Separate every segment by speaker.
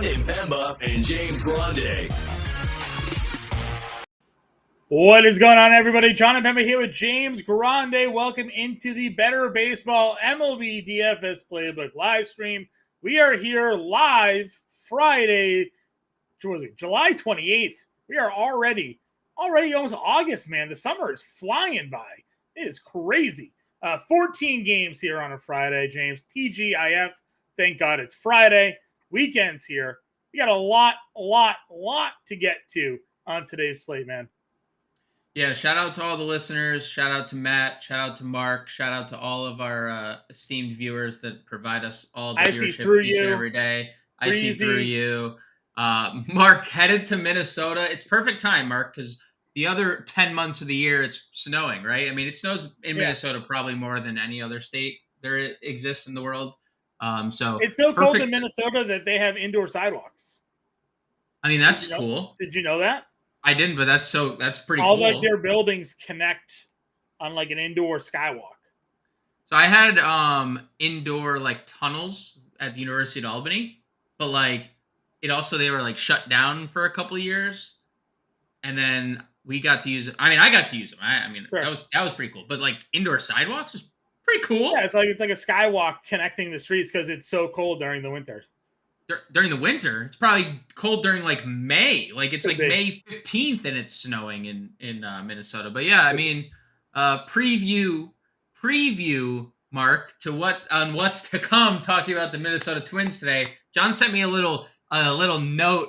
Speaker 1: John Impemba and James Grande.
Speaker 2: What is going on, everybody? John Impemba here with James Grande. Welcome into the Better Baseball MLB DFS Playbook live stream. We are here live Friday, July 28th. We are already almost August, man. The summer is flying by. It is crazy. 14 games here on a Friday, James. TGIF. Thank God it's Friday. Weekend's here. We got a lot to get to on today's slate, man.
Speaker 3: Yeah, shout out to all the listeners. Shout out to Matt. Shout out to Mark. Shout out to all of our esteemed viewers that provide us all the viewership each and every day. I see through you. Mark, headed to Minnesota. It's perfect time, Mark, because the other 10 months of the year, it's snowing, right? I mean, it snows in Minnesota probably more than any other state there exists in the world. So
Speaker 2: it's so cold in Minnesota that they have indoor sidewalks.
Speaker 3: I mean, that's cool.
Speaker 2: Did you know that?
Speaker 3: I didn't, but that's pretty
Speaker 2: all
Speaker 3: cool.
Speaker 2: All like their buildings connect on like an indoor skywalk.
Speaker 3: So I had indoor like tunnels at the University of Albany, but like it also they were like shut down for a couple of years, and then we got to use it. I mean, I got to use them. I mean, sure. that was pretty cool. But like indoor sidewalks is pretty cool.
Speaker 2: Yeah, it's like a skywalk connecting the streets because it's so cold during the winter.
Speaker 3: During the winter, it's probably cold during like May. Like it's like May 15th and it's snowing in Minnesota. But yeah, I mean, preview, Mark, to what's to come. Talking about the Minnesota Twins today. John sent me a little note.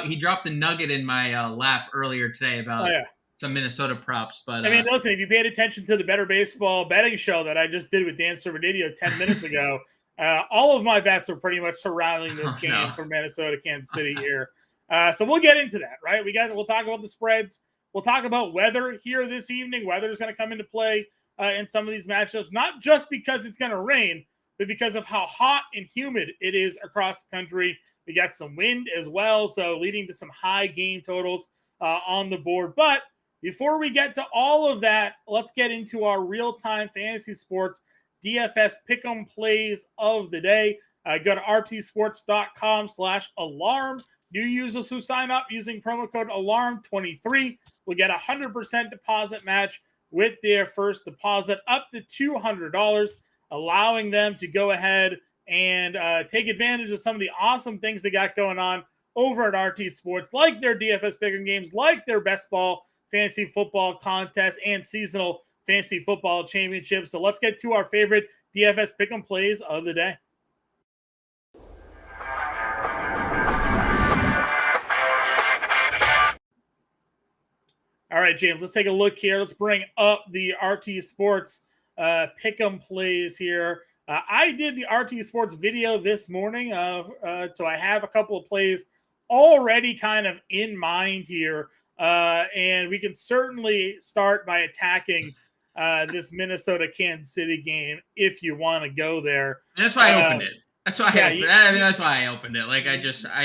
Speaker 3: He dropped a nugget in my lap earlier today about some Minnesota props. But
Speaker 2: I mean, listen, if you paid attention to the Better Baseball betting show that I just did with Dan Servidinho 10 minutes ago. All of my bets are pretty much surrounding this game from Minnesota, Kansas City here. So we'll get into that, right? We'll talk about the spreads. We'll talk about weather here this evening. Weather is going to come into play in some of these matchups, not just because it's going to rain, but because of how hot and humid it is across the country. We got some wind as well, so leading to some high game totals on the board. But before we get to all of that, let's get into our real-time fantasy sports DFS pick'em plays of the day. Go to rtsports.com/alarm. New users who sign up using promo code ALARM23 will get a 100% deposit match with their first deposit up to $200, allowing them to go ahead and take advantage of some of the awesome things they got going on over at RT Sports, like their DFS pick'em games, like their best ball fantasy football contest and seasonal fantasy football championship. So let's get to our favorite DFS pick'em plays of the day. All right, James, let's take a look here. Let's bring up the RT Sports pick'em plays here. I did the RT Sports video this morning, so I have a couple of plays already kind of in mind here, and we can certainly start by attacking this Minnesota Kansas City game if you want to go there.
Speaker 3: And that's why I opened it. That's why I opened it. That's why I opened it. Like I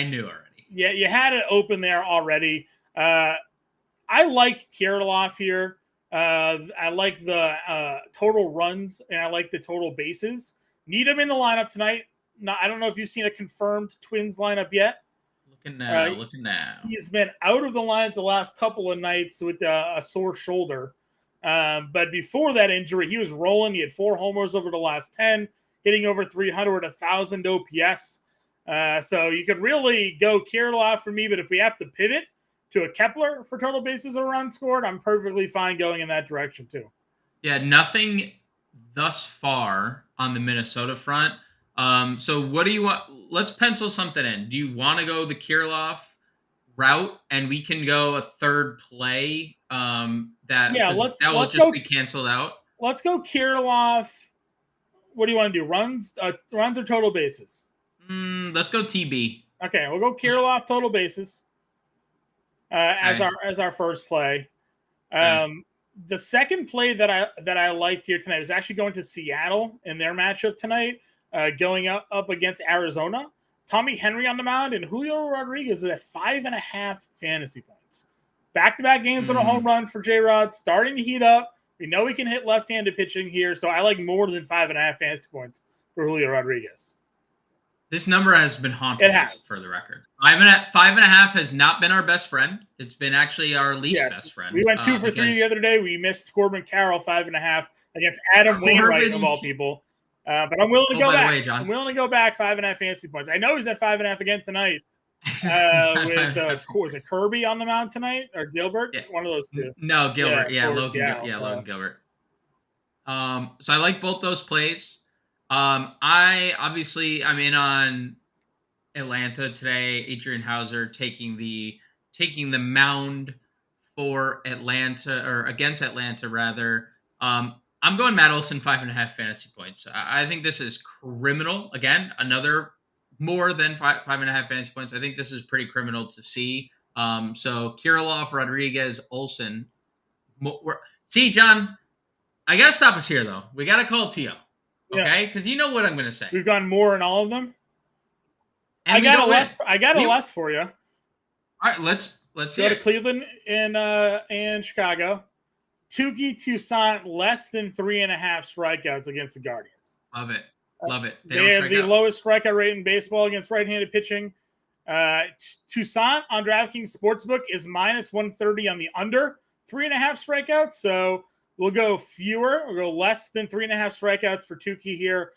Speaker 3: knew already.
Speaker 2: Yeah, you had it open there already. I like Kirilloff here. I like the total runs and I like the total bases. Need him in the lineup tonight. Now, I don't know if you've seen a confirmed Twins lineup yet.
Speaker 3: Looking now.
Speaker 2: He's been out of the lineup the last couple of nights with a sore shoulder. But before that injury, he was rolling. He had 4 homers over the last 10, hitting over 300, 1,000 OPS. So you could really go Kirilloff for me, but if we have to pivot to a Kepler for total bases or runs scored, I'm perfectly fine going in that direction too.
Speaker 3: Yeah, nothing thus far on the Minnesota front. So what do you want? Let's pencil something in. Do you want to go the Kirilloff route and we can go a third play that will just be canceled out?
Speaker 2: Let's go Kirilloff. What do you want to do? Runs or total bases?
Speaker 3: Let's go TB.
Speaker 2: Okay, we'll go Kirilloff total bases as our first play. The second play that I liked here tonight was actually going to Seattle in their matchup tonight, going up against Arizona. Tommy Henry on the mound and Julio Rodriguez is at 5.5 fantasy points. Back-to-back games on a home run for J-Rod, starting to heat up. We know he can hit left-handed pitching here, so I like more than 5.5 fantasy points for Julio Rodriguez.
Speaker 3: This number has been haunting us, for the record. 5.5 has not been our best friend. It's been actually our least best friend.
Speaker 2: We went 2 for 3 the other day. We missed Corbin Carroll 5.5 against Adam Wainwright of all people. But I'm willing to go back. Way, John. I'm willing to go back 5.5 fantasy points. I know he's at 5.5 again tonight. With was it Kirby on the mound tonight or Gilbert? Yeah. One of those two.
Speaker 3: No, Gilbert. Logan Gilbert. So I like both those plays. I'm in on Atlanta today. Adrian Hauser taking the mound for Atlanta, or against Atlanta rather. I'm going Matt Olson 5.5 fantasy points. I think this is criminal. Again, another more than 5.5 fantasy points. I think this is pretty criminal to see. So Kirilloff, Rodriguez, Olson. See, John, I gotta stop us here though. We gotta call Tio. Okay, because you know what I'm going to say.
Speaker 2: We've gone more in all of them. And I got a less for you.
Speaker 3: All right, let's see.
Speaker 2: Go to Cleveland and Chicago. Touki Toussaint less than 3.5 strikeouts against the Guardians.
Speaker 3: Love it.
Speaker 2: They have the lowest strikeout rate in baseball against right-handed pitching. Toussaint on DraftKings Sportsbook is minus 130 on the under 3.5 strikeouts. So we'll go fewer. We'll go less than 3.5 strikeouts for Touki here.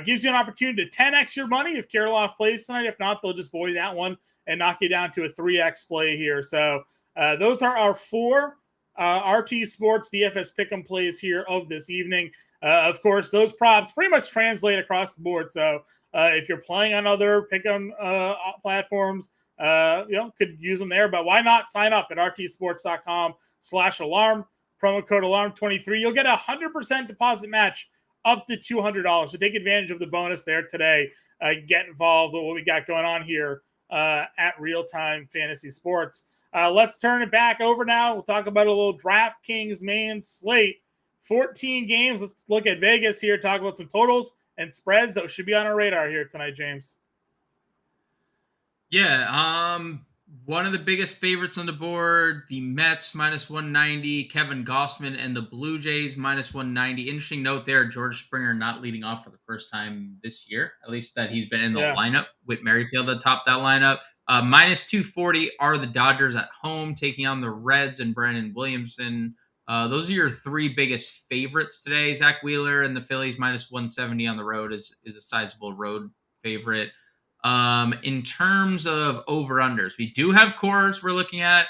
Speaker 2: Gives you an opportunity to 10x your money if Kirilloff plays tonight. If not, they'll just void that one and knock you down to a 3x play here. So those are our 4 RT Sports DFS pick'em plays here of this evening. Of course, those props pretty much translate across the board. So if you're playing on other pick'em platforms, could use them there. But why not sign up at rtsports.com/alarm? Promo code ALARM23. You'll get a 100% deposit match up to $200. So take advantage of the bonus there today. Get involved with what we got going on here at Real Time Fantasy Sports. Let's turn it back over now. We'll talk about a little DraftKings main slate. 14 games. Let's look at Vegas here. Talk about some totals and spreads that should be on our radar here tonight, James.
Speaker 3: Yeah, one of the biggest favorites on the board, the Mets minus 190, Kevin Gausman, and the Blue Jays minus 190. Interesting note there, George Springer not leading off for the first time this year, at least that he's been in the lineup. Whit Merrifield atop that lineup. Minus 240 are the Dodgers at home, taking on the Reds and Brandon Williamson. Those are your 3 biggest favorites today. Zach Wheeler and the Phillies minus 170 on the road is a sizable road favorite. In terms of over-unders, we do have Coors we're looking at.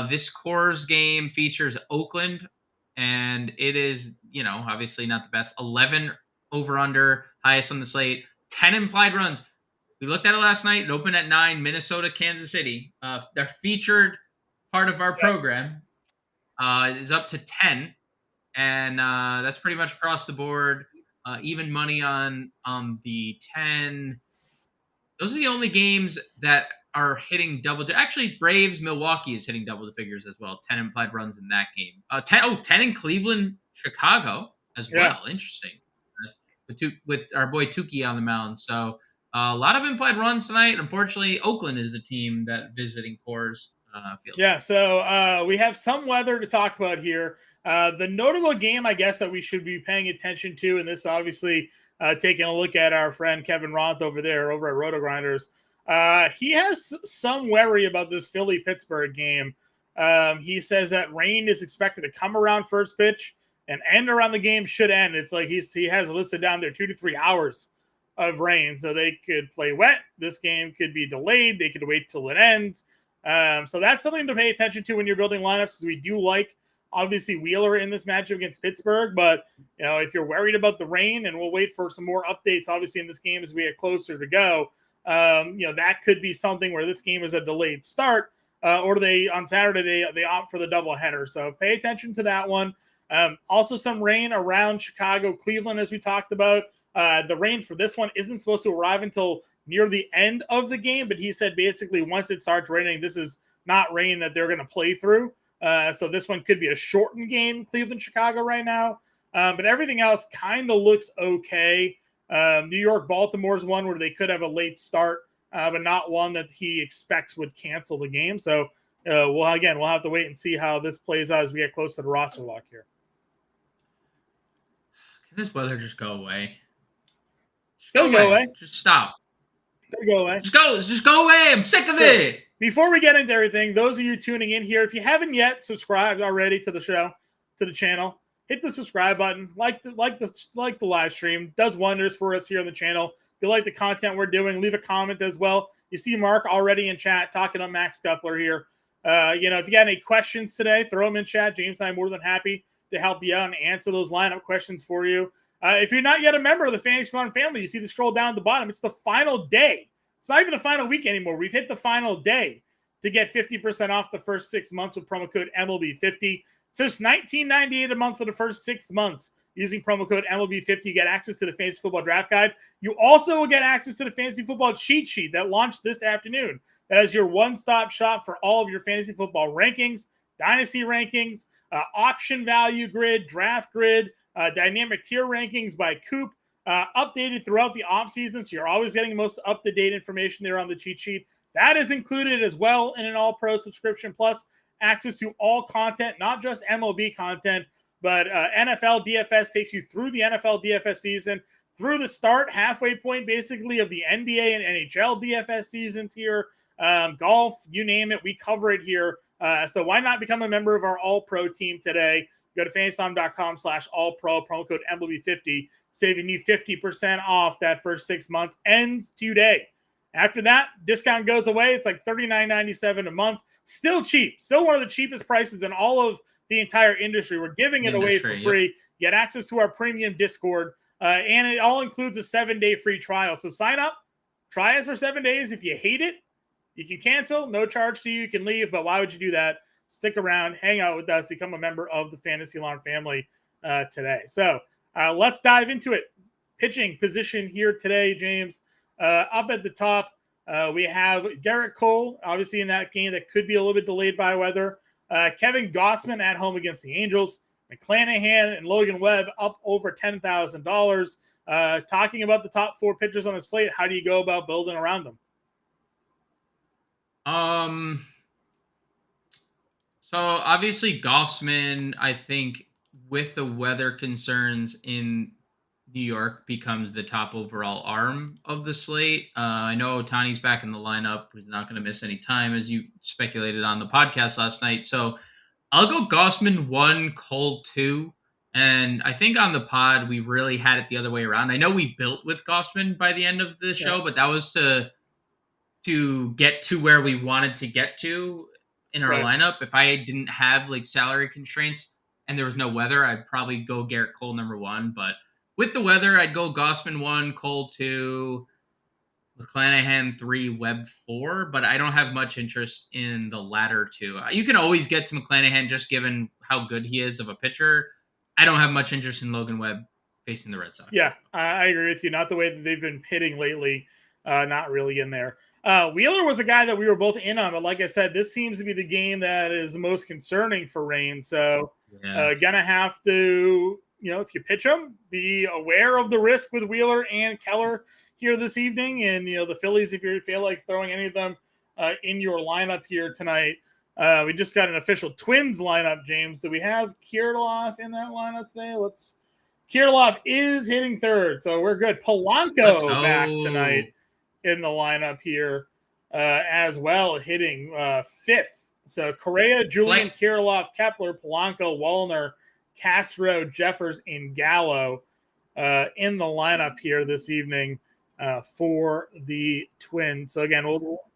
Speaker 3: This Coors game features Oakland, and it is, obviously not the best. 11 over-under, highest on the slate. 10 implied runs. We looked at it last night. It opened at 9, Minnesota, Kansas City. Their featured part of our program is up to 10, and that's pretty much across the board. Even money on the 10. Those are the only games that are hitting double. Actually, Braves Milwaukee is hitting double figures as well. 10 implied runs in that game. 10 in Cleveland, Chicago as well. Interesting. With our boy Touki on the mound. So a lot of implied runs tonight. Unfortunately, Oakland is the team that visiting Coors Field.
Speaker 2: Yeah, so we have some weather to talk about here. The notable game, I guess, that we should be paying attention to, and this obviously taking a look at our friend Kevin Ronth over at Roto Grinders. He has some worry about this Philly-Pittsburgh game. He says that rain is expected to come around first pitch and end around the game should end. It's like he has listed down there 2 to 3 hours of rain, so they could play wet. This game could be delayed. They could wait till it ends. So that's something to pay attention to when you're building lineups, because we do like, obviously, Wheeler in this matchup against Pittsburgh. But, if you're worried about the rain, and we'll wait for some more updates, obviously, in this game as we get closer to go, that could be something where this game is a delayed start, or on Saturday, they opt for the doubleheader. So pay attention to that one. Also, some rain around Chicago, Cleveland, as we talked about. The rain for this one isn't supposed to arrive until near the end of the game, but he said basically once it starts raining, this is not rain that they're going to play through. So this one could be a shortened game, Cleveland-Chicago right now. But everything else kind of looks okay. New York-Baltimore's one where they could have a late start, but not one that he expects would cancel the game. So, we'll have to wait and see how this plays out as we get close to the roster lock here.
Speaker 3: Can this weather just go away?
Speaker 2: Go away.
Speaker 3: Just stop.
Speaker 2: Go away.
Speaker 3: Just go away. I'm sick of it.
Speaker 2: Before we get into everything, those of you tuning in here, if you haven't yet subscribed already to the show, to the channel, hit the subscribe button, like the live stream. Does wonders for us here on the channel. If you like the content we're doing, leave a comment as well. You see Mark already in chat talking to Max Kepler here. If you got any questions today, throw them in chat. James and I are more than happy to help you out and answer those lineup questions for you. If you're not yet a member of the Fantasy Alarm family, you see the scroll down at the bottom. It's the final day. It's not even the final week anymore. We've hit the final day to get 50% off the first 6 months with promo code MLB50. It's just $19.98 a month for the first 6 months using promo code MLB50. You get access to the Fantasy Football Draft Guide. You also will get access to the Fantasy Football Cheat Sheet that launched this afternoon. That is your one-stop shop for all of your fantasy football rankings, dynasty rankings, auction value grid, draft grid, dynamic tier rankings by Coop, updated throughout the offseason, so you're always getting the most up-to-date information there on the cheat sheet. That is included as well in an all-pro subscription, plus access to all content, not just MLB content, but NFL DFS takes you through the NFL DFS season, through the start, halfway point basically of the NBA and NHL DFS seasons here, golf, you name it, we cover it here. So why not become a member of our all-pro team today? Go to fantasy.com/all-pro, promo code MLB50, saving you 50% off that first 6 months. Ends today. After that, discount goes away. It's like $39.97 a month. Still cheap. Still one of the cheapest prices in all of the entire industry. We're giving it away for free. Get access to our premium Discord. And it all includes a 7-day free trial. So sign up. Try us for 7 days. If you hate it, you can cancel. No charge to you. You can leave. But why would you do that? Stick around. Hang out with us. Become a member of the Fantasy Alarm family today. So let's dive into it. Pitching position here today, James. Up at the top, we have Garrett Cole, obviously in that game that could be a little bit delayed by weather. Kevin Gossman at home against the Angels. McClanahan and Logan Webb up over $10,000. Talking about the top 4 pitchers on the slate, how do you go about building around them?
Speaker 3: So obviously Gossman, I think with the weather concerns in New York, becomes the top overall arm of the slate. I know Ohtani's back in the lineup. He's not going to miss any time, as you speculated on the podcast last night. So I'll go Gossman 1, Cole 2. And I think on the pod, we really had it the other way around. I know we built with Gossman by the end of the show, but that was to get to where we wanted to get to in our lineup. If I didn't have like salary constraints and there was no weather, I'd probably go Garrett Cole number 1. But with the weather, I'd go Gossman 1, Cole 2, McClanahan 3, Webb 4, but I don't have much interest in the latter 2. You can always get to McClanahan just given how good he is of a pitcher. I don't have much interest in Logan Webb facing the Red Sox.
Speaker 2: Yeah, I agree with you. Not the way that they've been hitting lately. Not really in there. Wheeler was a guy that we were both in on, but like I said, this seems to be the game that is the most concerning for Rain. So gonna have to, if you pitch him, be aware of the risk with Wheeler and Keller here this evening. And, the Phillies, if you feel like throwing any of them in your lineup here tonight. We just got an official Twins lineup, James. Do we have Kirilloff in that lineup today? Kirilloff is hitting third, so we're good. Polanco back tonight in the lineup here as well, hitting fifth. So Correa, Julian, Kirilloff, Kepler, Polanco, Wallner, Castro, Jeffers, and Gallo in the lineup here this evening for the Twins. So again,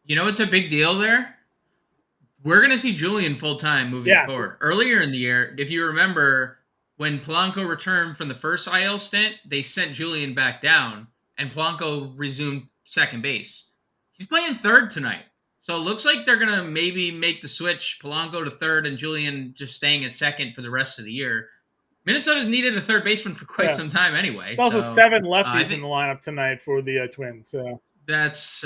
Speaker 3: it's a big deal there. We're going to see Julian full-time moving forward. Earlier in the year, if you remember, when Polanco returned from the first IL stint, they sent Julian back down, and Polanco resumed second base. He's playing third tonight. So it looks like they're going to maybe make the switch, Polanco to third and Julian just staying at second for the rest of the year. Minnesota's needed a third baseman for quite some time anyway.
Speaker 2: There's also 7 lefties in the lineup tonight for the Twins. So.
Speaker 3: That's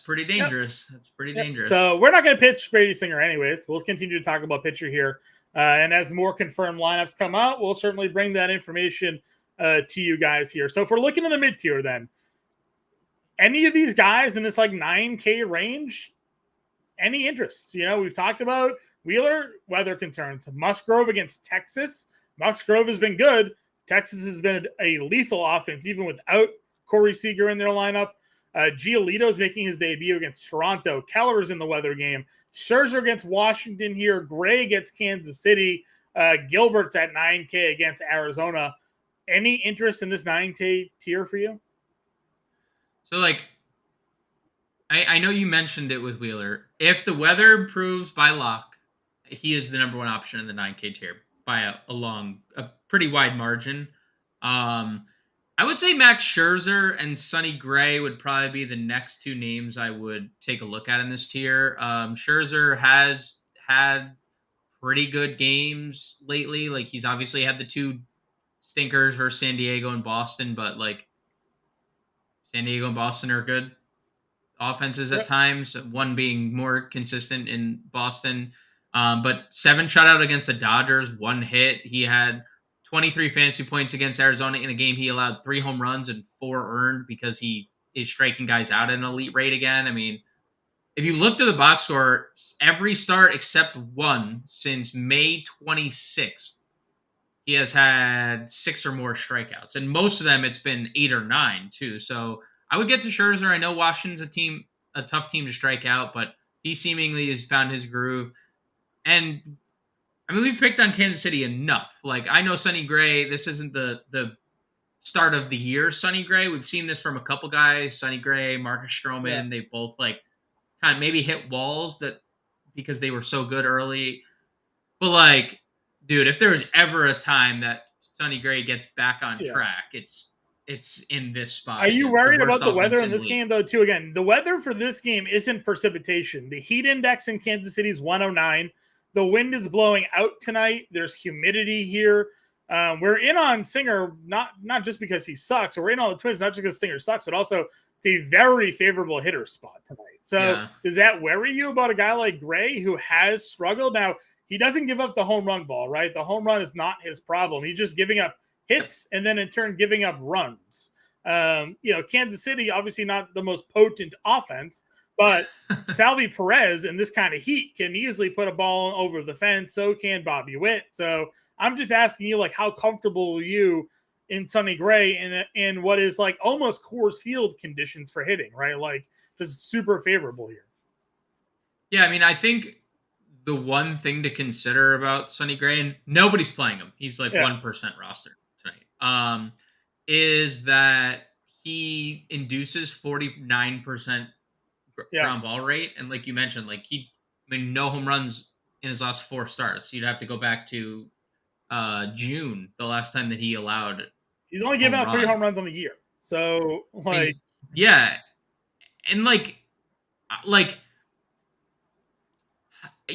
Speaker 3: pretty dangerous. Yep. That's pretty dangerous.
Speaker 2: So we're not going to pitch Brady Singer anyways. We'll continue to talk about pitcher here. And as more confirmed lineups come out, we'll certainly bring that information to you guys here. So if we're looking in the mid-tier then, any of these guys in this like 9K range, any interest? We've talked about Wheeler, weather concerns. Musgrove against Texas. Musgrove has been good. Texas has been a lethal offense, even without Corey Seager in their lineup. Giolito's making his debut against Toronto. Keller's in the weather game. Scherzer against Washington here. Gray against Kansas City. Gilbert's at 9K against Arizona. Any interest in this 9K tier for you?
Speaker 3: So, like, I know you mentioned it with Wheeler. If the weather improves by lock, he is the number one option in the 9K tier by a pretty wide margin. I would say Max Scherzer and Sonny Gray would probably be the next two names I would take a look at in this tier. Scherzer has had pretty good games lately. Like, he's obviously had the two stinkers versus San Diego and Boston, but like San Diego and Boston are good offenses at times, one being more consistent in Boston. But 7 shutout against the Dodgers, 1 hit. He had 23 fantasy points against Arizona in a game. He allowed 3 home runs and 4 earned because he is striking guys out at an elite rate again. I mean, if you look to the box score, every start except one since May 26th, he has had 6 or more strikeouts. And most of them, it's been 8 or 9 too. So I would get to Scherzer. I know Washington's a tough team to strike out, but he seemingly has found his groove. And I mean, we've picked on Kansas City enough. Like, I know Sonny Gray, this isn't the start of the year Sonny Gray. We've seen this from a couple guys, Sonny Gray, Marcus Stroman. They both like kind of maybe hit walls that because they were so good early. But like, dude, if there was ever a time that Sonny Gray gets back on track, it's in this spot.
Speaker 2: Are you worried about the weather in this game, though, too? Again, the weather for this game isn't precipitation. The heat index in Kansas City is 109. The wind is blowing out tonight. There's humidity here. We're in on Singer, not just because he sucks. We're in on the Twins, not just because Singer sucks, but also it's a very favorable hitter spot tonight. So does that worry you about a guy like Gray who has struggled? Now, he doesn't give up the home run ball, right? The home run is not his problem. He's just giving up hits and then in turn giving up runs. Kansas City, obviously not the most potent offense, but Salvi Perez in this kind of heat can easily put a ball over the fence. So can Bobby Witt. So I'm just asking you, like, how comfortable are you in Sonny Gray in what is like almost Coors Field conditions for hitting, right? Like, just super favorable here.
Speaker 3: Yeah, I mean, I think the one thing to consider about Sonny Gray, and nobody's playing him, he's like 1% roster tonight, is that he induces 49% ground ball rate. And like you mentioned, like no home runs in his last 4 starts. You'd have to go back to June, the last time that he allowed.
Speaker 2: He's only given up 3 home runs on the year. So like,
Speaker 3: and like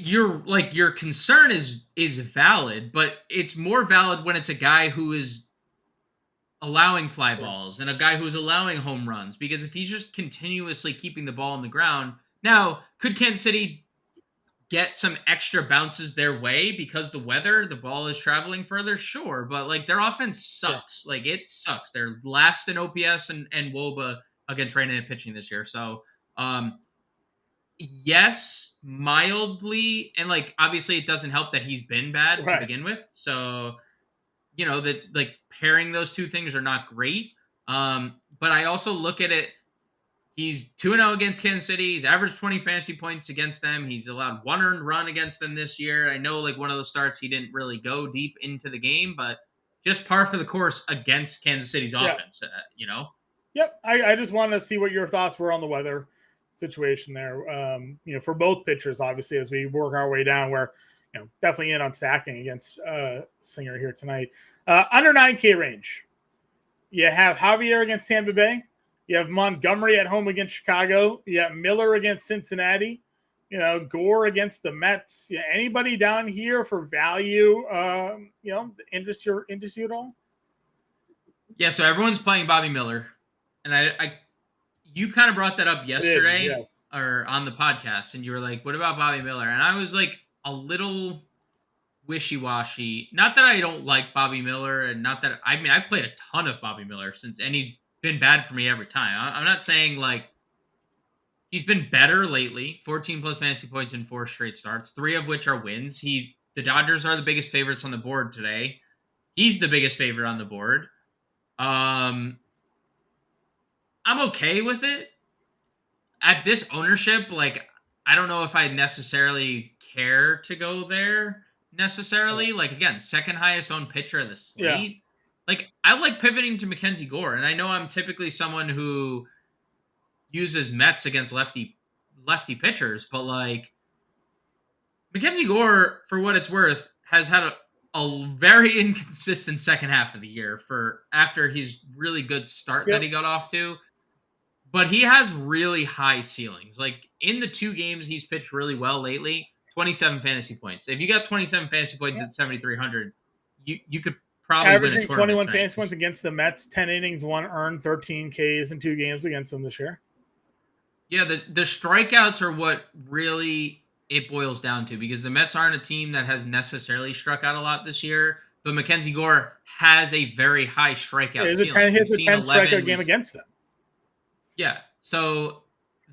Speaker 3: your concern is valid, but it's more valid when it's a guy who is allowing fly balls and a guy who's allowing home runs, because if he's just continuously keeping the ball on the ground. Now, could Kansas City get some extra bounces their way because the ball is traveling further? Sure, but like their offense sucks. Like, it sucks. They're last in OPS and WOBA against right-handed pitching this year. So yes, mildly, and like obviously it doesn't help that he's been bad to begin with. So that like pairing those two things are not great. But I also look at it. He's 2-0 against Kansas City. He's averaged 20 fantasy points against them. He's allowed 1 earned run against them this year. I know, like, one of those starts he didn't really go deep into the game, but just par for the course against Kansas City's offense.
Speaker 2: Yep. I just wanted to see what your thoughts were on the weather situation there. For both pitchers, obviously, as we work our way down, where definitely in on sacking against Singer here tonight. Under 9K range, you have Javier against Tampa Bay. You have Montgomery at home against Chicago. You have Miller against Cincinnati. Gore against the Mets. Anybody down here for value? Interest you at all?
Speaker 3: Yeah. So everyone's playing Bobby Miller, and you kind of brought that up yesterday or on the podcast, and you were like, "What about Bobby Miller?" And I was like a little wishy-washy. Not that I don't like Bobby Miller, and not that I've played a ton of Bobby Miller and he's been bad for me every time. I'm not saying like he's been better lately. 14 plus fantasy points in 4 straight starts, 3 of which are wins. The Dodgers are the biggest favorites on the board today. He's the biggest favorite on the board. I'm okay with it. at this ownership, like, I don't know if I necessarily care to go there necessarily.
Speaker 2: Yeah.
Speaker 3: Like, again, second highest owned pitcher of the slate.
Speaker 2: Yeah.
Speaker 3: Like, I like pivoting to Mackenzie Gore, and I know I'm typically someone who uses Mets against lefty pitchers, but like Mackenzie Gore, for what it's worth, has had a very inconsistent second half of the year for after his really good start that he got off to. But he has really high ceilings. Like in the 2 games he's pitched really well lately, 27 fantasy points. If you got 27 fantasy points at 7,300, you could probably
Speaker 2: averaging
Speaker 3: win a tournament
Speaker 2: 21 fantasy points against the Mets, 10 innings, 1 earned, 13 Ks in 2 games against them this year.
Speaker 3: Yeah, the strikeouts are what really it boils down to, because the Mets aren't a team that has necessarily struck out a lot this year, but Mackenzie Gore has a very high strikeout ceiling.
Speaker 2: He has a 10 strikeout game against them.
Speaker 3: Yeah, so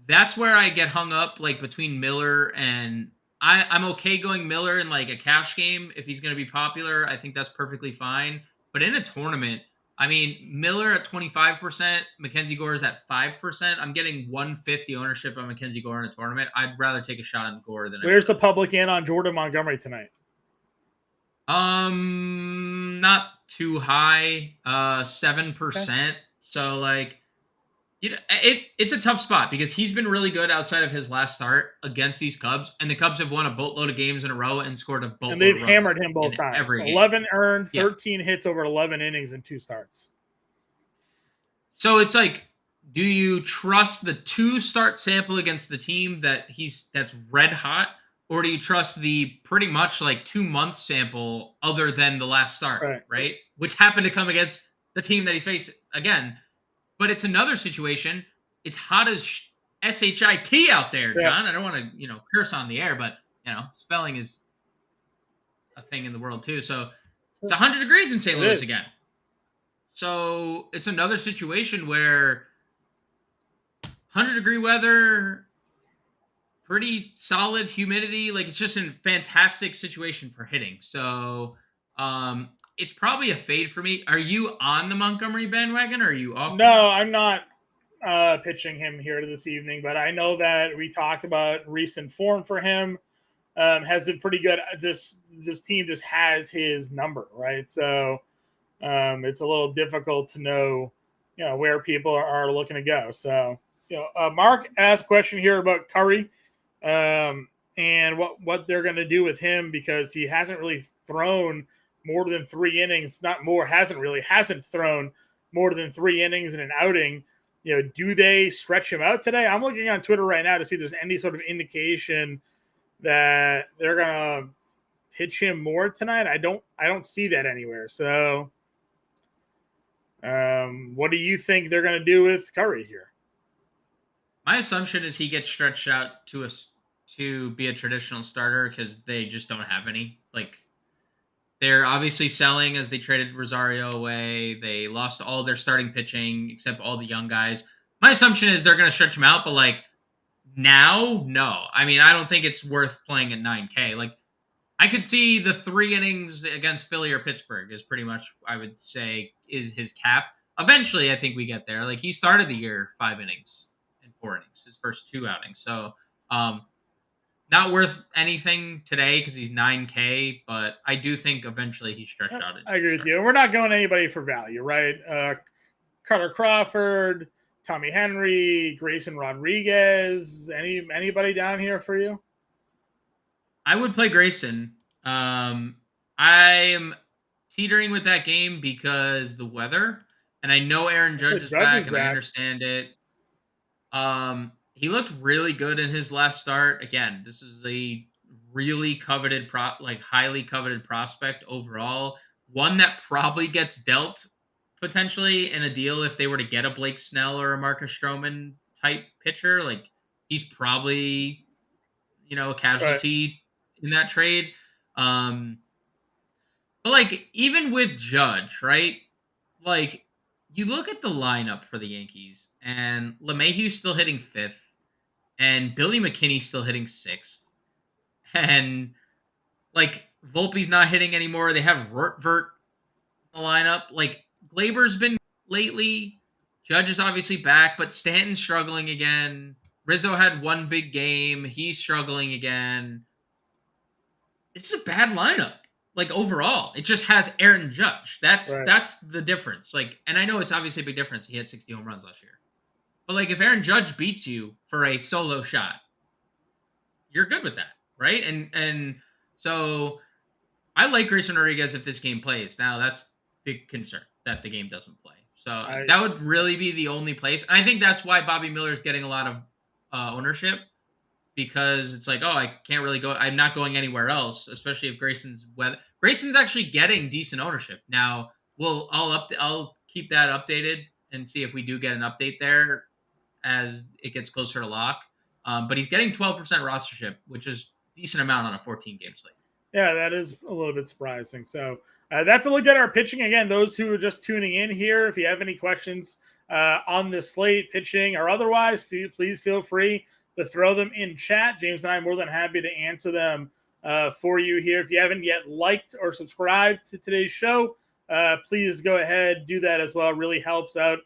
Speaker 3: that's where I get hung up, like between Miller and I'm okay going Miller in like a cash game if he's going to be popular. I think that's perfectly fine. But in a tournament, I mean, Miller at 25%, Mackenzie Gore is at 5%. I'm getting 1/5 the ownership on Mackenzie Gore in a tournament. I'd rather take a shot on Gore than.
Speaker 2: Where's the public in on Jordan Montgomery tonight?
Speaker 3: Not too high. 7%. Okay. So like, you know, it's a tough spot because he's been really good outside of his last start against these Cubs, and the Cubs have won a boatload of games in a row and scored a boatload.
Speaker 2: And they've hammered him both times.
Speaker 3: Every
Speaker 2: 11 earned, 13 hits over 11 innings in 2 starts.
Speaker 3: So it's like, do you trust the 2-start sample against the team that's red hot, or do you trust the pretty much like 2-month sample other than the last start, right? Which happened to come against the team that he faced again. But it's another situation. It's hot as SHIT out there, John. I don't want to, curse on the air, but, spelling is a thing in the world too. So it's 100 degrees in St. Louis again. So it's another situation where 100-degree weather, pretty solid humidity. Like, it's just a fantastic situation for hitting. So, it's probably a fade for me. Are you on the Montgomery bandwagon, or are you off?
Speaker 2: No, I'm not pitching him here this evening, but I know that we talked about recent form for him. Has been pretty good. This team just has his number, right? So it's a little difficult to know, where people are looking to go. So, Mark asked a question here about Curry and what they're going to do with him, because he hasn't really thrown more than 3 innings, hasn't thrown more than 3 innings in an outing. Do they stretch him out today? I'm looking on Twitter right now to see if there's any sort of indication that they're going to pitch him more tonight. I don't see that anywhere. So what do you think they're going to do with Curry here?
Speaker 3: My assumption is he gets stretched out to be a traditional starter because they just don't have any. Like, they're obviously selling as they traded Rosario away. They lost all their starting pitching except all the young guys. My assumption is they're going to stretch him out, but like now, no. I mean, I don't think it's worth playing at 9K. Like, I could see the 3 innings against Philly or Pittsburgh is pretty much, I would say, is his cap. Eventually, I think we get there. Like, he started the year 5 innings and 4 innings, his first 2 outings. So, not worth anything today because he's 9K, but I do think eventually he's stretched out.
Speaker 2: I agree with you. We're not going anybody for value, right? Carter Crawford, Tommy Henry, Grayson Rodriguez. Anybody down here for you?
Speaker 3: I would play Grayson. I am teetering with that game because the weather, and I know Aaron Judge is back, and I understand it. He looked really good in his last start. Again, this is a really coveted, highly coveted prospect overall. One that probably gets dealt potentially in a deal if they were to get a Blake Snell or a Marcus Stroman type pitcher. Like, he's probably, a casualty in that trade. But like, even with Judge, right? Like, you look at the lineup for the Yankees, and LeMahieu's still hitting 5th. And Billy McKinney's still hitting 6th. And, like, Volpe's not hitting anymore. They have Vert in the lineup. Like, Glaber's been lately. Judge is obviously back, but Stanton's struggling again. Rizzo had one big game. He's struggling again. This is a bad lineup. Like overall, it just has Aaron Judge. That's the difference. Like, and I know it's obviously a big difference. He had 60 home runs last year. But like, if Aaron Judge beats you for a solo shot, you're good with that, right? And so I like Grayson Rodriguez if this game plays. Now that's big concern that the game doesn't play. So that would really be the only place. And I think that's why Bobby Miller's getting a lot of ownership, because it's like, oh, I can't really go. I'm not going anywhere else, especially if Grayson's actually getting decent ownership. Now I'll keep that updated and see if we do get an update there as it gets closer to lock. But he's getting 12% rostership, which is a decent amount on a 14-game slate.
Speaker 2: Yeah, that is a little bit surprising. So that's a look at our pitching. Again, those who are just tuning in here, if you have any questions on this slate, pitching or otherwise, please feel free to throw them in chat. James and I are more than happy to answer them for you here. If you haven't yet liked or subscribed to today's show, please go ahead, do that as well. It really helps out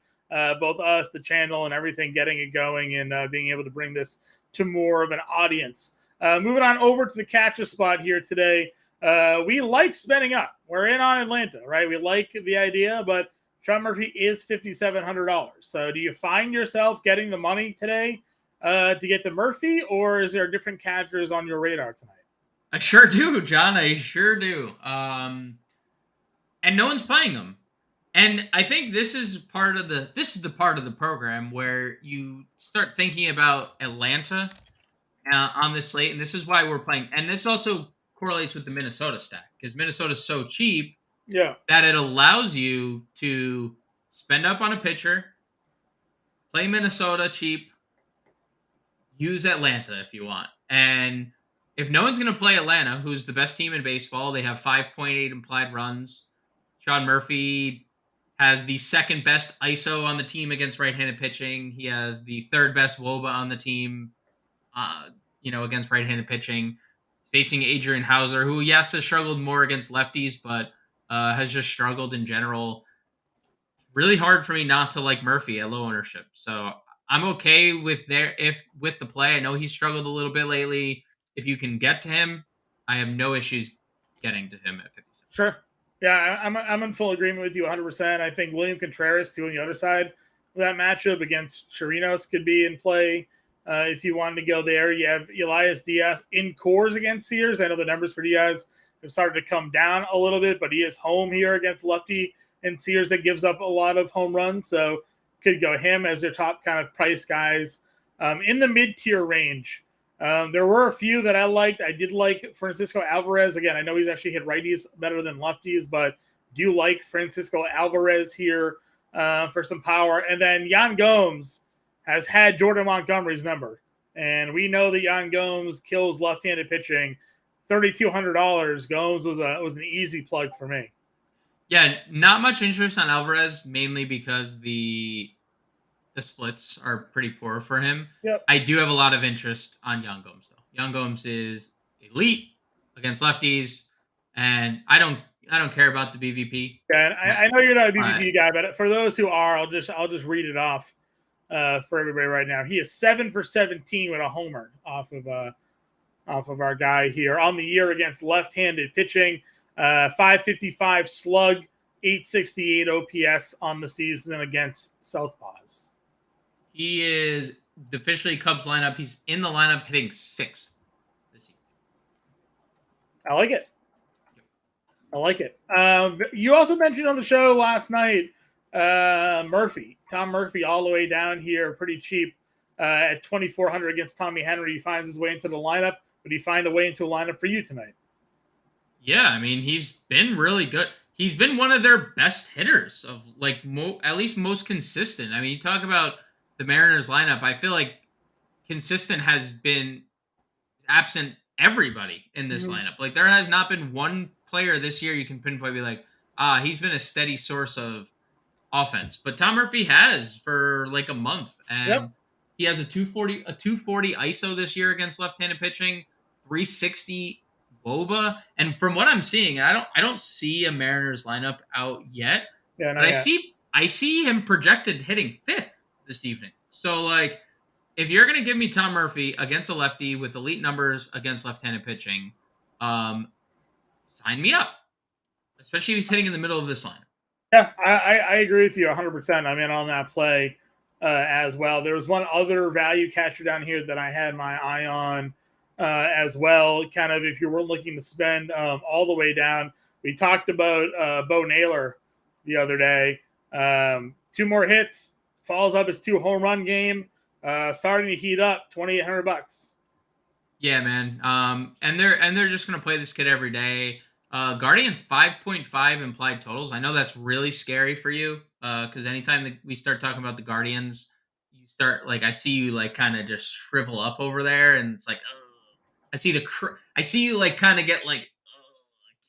Speaker 2: both us, the channel, and everything, getting it going and being able to bring this to more of an audience. Moving on over to the catcher spot here today. We like spending up. We're in on Atlanta, right? We like the idea, but Sean Murphy is $5,700. So do you find yourself getting the money today to get the Murphy, or is there different catchers on your radar tonight?
Speaker 3: I sure do, John. I sure do. And no one's playing them. And I think this is the part of the program where you start thinking about Atlanta on this slate, and this is why we're playing. And this also correlates with the Minnesota stack, because Minnesota's so cheap that it allows you to spend up on a pitcher, play Minnesota cheap, use Atlanta if you want. And if no one's going to play Atlanta, who's the best team in baseball, they have 5.8 implied runs. Sean Murphy has the second best ISO on the team against right-handed pitching. He has the third best WOBA on the team, against right-handed pitching. He's facing Adrian Hauser, who, yes, has struggled more against lefties, but has just struggled in general. It's really hard for me not to like Murphy at low ownership. So I'm okay with the play. I know he's struggled a little bit lately. If you can get to him, I have no issues getting to him at 57.
Speaker 2: Sure. Yeah, I'm in full agreement with you 100%. I think William Contreras, too, on the other side of that matchup against Chirinos could be in play if you wanted to go there. You have Elias Diaz in cores against Sears. I know the numbers for Diaz have started to come down a little bit, but he is home here against lefty and Sears that gives up a lot of home runs. So could go him as their top kind of price guys. In the mid-tier range, there were a few that I liked. I did like Francisco Alvarez. Again, I know he's actually hit righties better than lefties, but do like Francisco Alvarez here for some power. And then Yan Gomes has had Jordan Montgomery's number. And we know that Yan Gomes kills left-handed pitching. $3,200. Gomes was an easy plug for me.
Speaker 3: Yeah, not much interest on Alvarez, mainly because the splits are pretty poor for him.
Speaker 2: Yep.
Speaker 3: I do have a lot of interest on Yan Gomes, though. Yan Gomes is elite against lefties, and I don't care about the BVP.
Speaker 2: Yeah, and I know you're not a BVP guy, but for those who are, I'll just read it off for everybody right now. He is 7 for 17 with a homer off of our guy here on the year against left-handed pitching. 555 slug, 868 OPS on the season against southpaws.
Speaker 3: He is the officially Cubs lineup. He's in the lineup hitting 6th this evening.
Speaker 2: I like it. I like it. You also mentioned on the show last night, Tom Murphy, all the way down here, pretty cheap at 2,400 against Tommy Henry. He finds his way into the lineup. Would he find a way into a lineup for you tonight?
Speaker 3: Yeah, I mean, he's been really good. He's been one of their best hitters of at least most consistent. I mean, you talk about the Mariners lineup. I feel like consistent has been absent everybody in this lineup. Like, there has not been one player this year you can pinpoint, be like, he's been a steady source of offense. But Tom Murphy has for like a month, and he has a 240 ISO this year against left-handed pitching, 360 WOBA, and from what I'm seeing, I don't see a Mariners lineup out yet. Yeah, but I see him projected hitting 5th this evening. So like, if you're going to give me Tom Murphy against a lefty with elite numbers against left-handed pitching, sign me up. Especially if he's hitting in the middle of this line.
Speaker 2: Yeah, I agree with you 100%. I'm in on that play as well. There was one other value catcher down here that I had my eye on as well. Kind of if you were looking to spend all the way down. We talked about Bo Naylor the other day. 2 more hits, follows up his 2 home run game, starting to heat up. $2,800.
Speaker 3: Yeah, man. And they're just gonna play this kid every day. Guardians 5.5 implied totals. I know that's really scary for you because anytime that we start talking about the Guardians, you start I see you kind of just shrivel up over there, and it's like, I see you kind of get I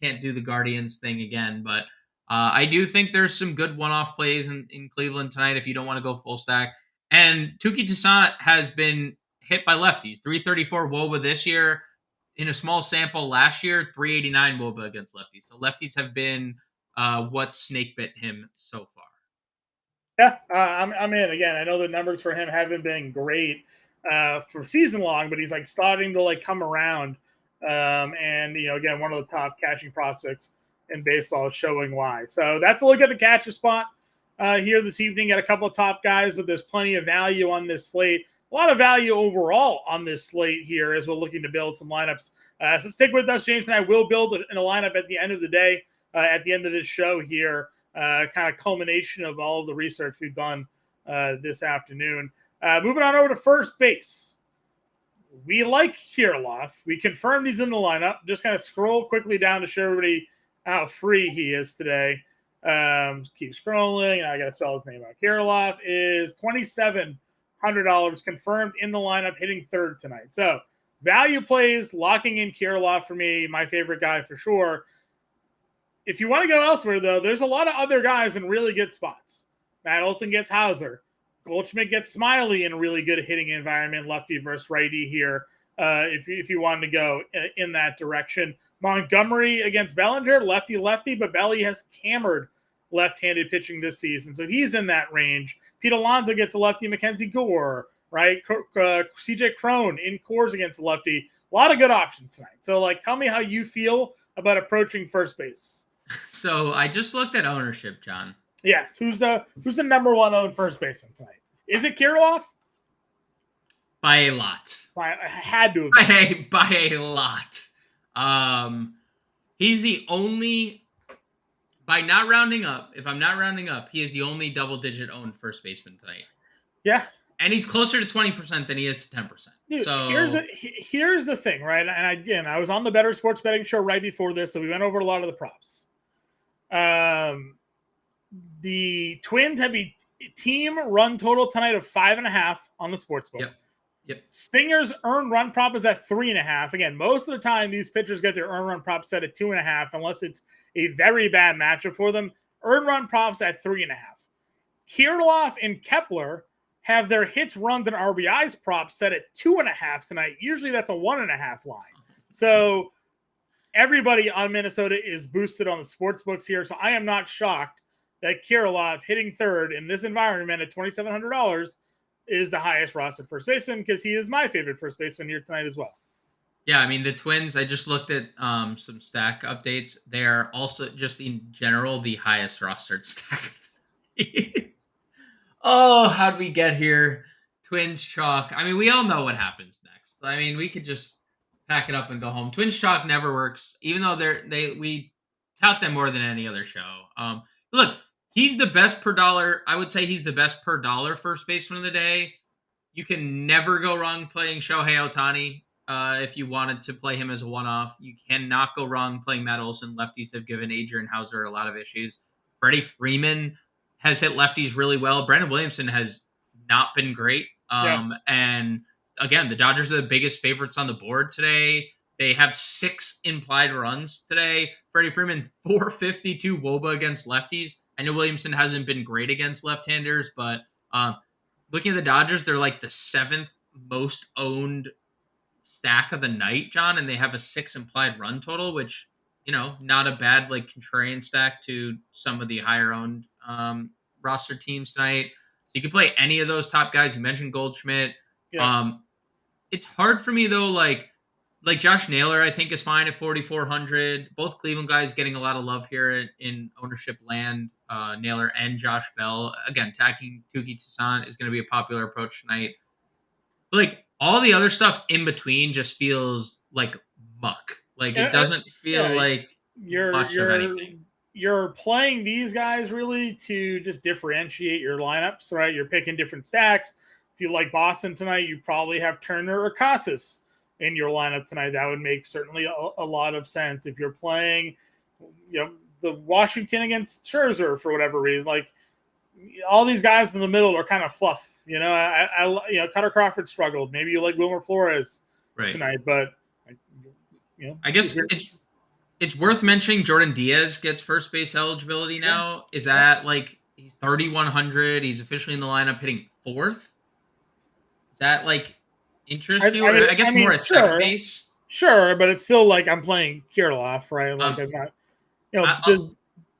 Speaker 3: can't do the Guardians thing again. But I do think there's some good one-off plays in Cleveland tonight if you don't want to go full stack. And Tuki Toussaint has been hit by lefties. 334 WOBA this year. In a small sample last year, 389 WOBA against lefties. So lefties have been what snake bit him so far.
Speaker 2: Yeah, I'm in. Again, I know the numbers for him haven't been great for season long, but he's starting to come around. And again, one of the top catching prospects in baseball is showing why. So that's a look at the catcher spot here this evening. Got a couple of top guys, but there's plenty of value on this slate. A lot of value overall on this slate here as we're looking to build some lineups. So stick with us, James, and I will build in a lineup at the end of the day, at the end of this show here, kind of culmination of all of the research we've done this afternoon. Moving on over to first base. We like Kirilloff. We confirmed he's in the lineup. Just kind of scroll quickly down to show everybody how free he is today. Keep scrolling. I got to spell his name out. Kirilloff is $2,700 confirmed in the lineup, hitting third tonight. So value plays, locking in Kirilloff for me, my favorite guy for sure. If you want to go elsewhere, though, there's a lot of other guys in really good spots. Matt Olson gets Hauser. Goldschmidt gets Smiley in a really good hitting environment, lefty versus righty here, if you wanted to go in that direction. Montgomery against Bellinger, lefty, but Belly has hammered left-handed pitching this season, so he's in that range. Pete Alonso gets a lefty, Mackenzie Gore, right? CJ Cron in Coors against a lefty. A lot of good options tonight. So, tell me how you feel about approaching first base.
Speaker 3: So I just looked at ownership, John.
Speaker 2: Yes. Who's the number one owned first baseman tonight? Is it Kirilloff?
Speaker 3: By a lot.
Speaker 2: I had to have
Speaker 3: by a lot. He's the only. By not rounding up, if I'm not rounding up, he is the only double-digit owned first baseman tonight.
Speaker 2: Yeah.
Speaker 3: And he's closer to 20% than he is to 10%.
Speaker 2: Dude,
Speaker 3: so
Speaker 2: here's the thing, right? And again, I was on the Better Sports Betting Show right before this, so we went over a lot of the props. The Twins have a team run total tonight of 5.5 on the sportsbook.
Speaker 3: Yep.
Speaker 2: Stinger's earned run prop is at 3.5. Again, most of the time these pitchers get their earned run prop set at 2.5, unless it's a very bad matchup for them. Earned run props at 3.5. Kirilloff and Kepler have their hits, runs, and RBIs props set at 2.5 tonight. Usually that's a 1.5 line. So everybody on Minnesota is boosted on the sports books here. So I am not shocked that Kirilloff hitting third in this environment at $2,700 is the highest rostered first baseman, because he is my favorite first baseman here tonight as well.
Speaker 3: Yeah, I mean, the Twins, I just looked at some stack updates. They're also just in general the highest rostered stack. Oh, how'd we get here? Twins chalk. I mean, we all know what happens next. I mean, we could just pack it up and go home. Twins chalk never works, even though we tout them more than any other show. Look, he's the best per dollar. I would say he's the best per dollar first baseman of the day. You can never go wrong playing Shohei Ohtani. If you wanted to play him as a one-off, you cannot go wrong playing Matt Olson. Lefties have given Adrian Hauser a lot of issues. Freddie Freeman has hit lefties really well. Brandon Williamson has not been great. And again, the Dodgers are the biggest favorites on the board today. They have 6 implied runs today. Freddie Freeman, 452 WOBA against lefties. I know Williamson hasn't been great against left-handers, but looking at the Dodgers, they're like the 7th most owned stack of the night, John, and they have a 6 implied run total, which, not a bad contrarian stack to some of the higher owned roster teams tonight. So you can play any of those top guys. You mentioned Goldschmidt.
Speaker 2: Yeah.
Speaker 3: It's hard for me though. Like Josh Naylor, I think is fine at 4,400. Both Cleveland guys getting a lot of love here in ownership land. Naylor and Josh Bell. Again, attacking Tuki Toussaint is going to be a popular approach tonight. But like all the other stuff in between just feels like muck. Like it doesn't feel like much of anything.
Speaker 2: You're playing these guys really to just differentiate your lineups, right? You're picking different stacks. If you like Boston tonight, you probably have Turner or Casas in your lineup tonight. That would make certainly a lot of sense. If you're playing, the Washington against Scherzer for whatever reason, like all these guys in the middle are kind of fluff. Cutter Crawford struggled. Maybe you like Wilmer Flores tonight, but
Speaker 3: I guess it's worth mentioning Jordan Diaz gets first base eligibility now. Is that like he's 3,100? He's officially in the lineup hitting fourth. Is that like interest you? I guess more at second base.
Speaker 2: Sure, but it's still like I'm playing Kirilloff, right? Like I'm not, does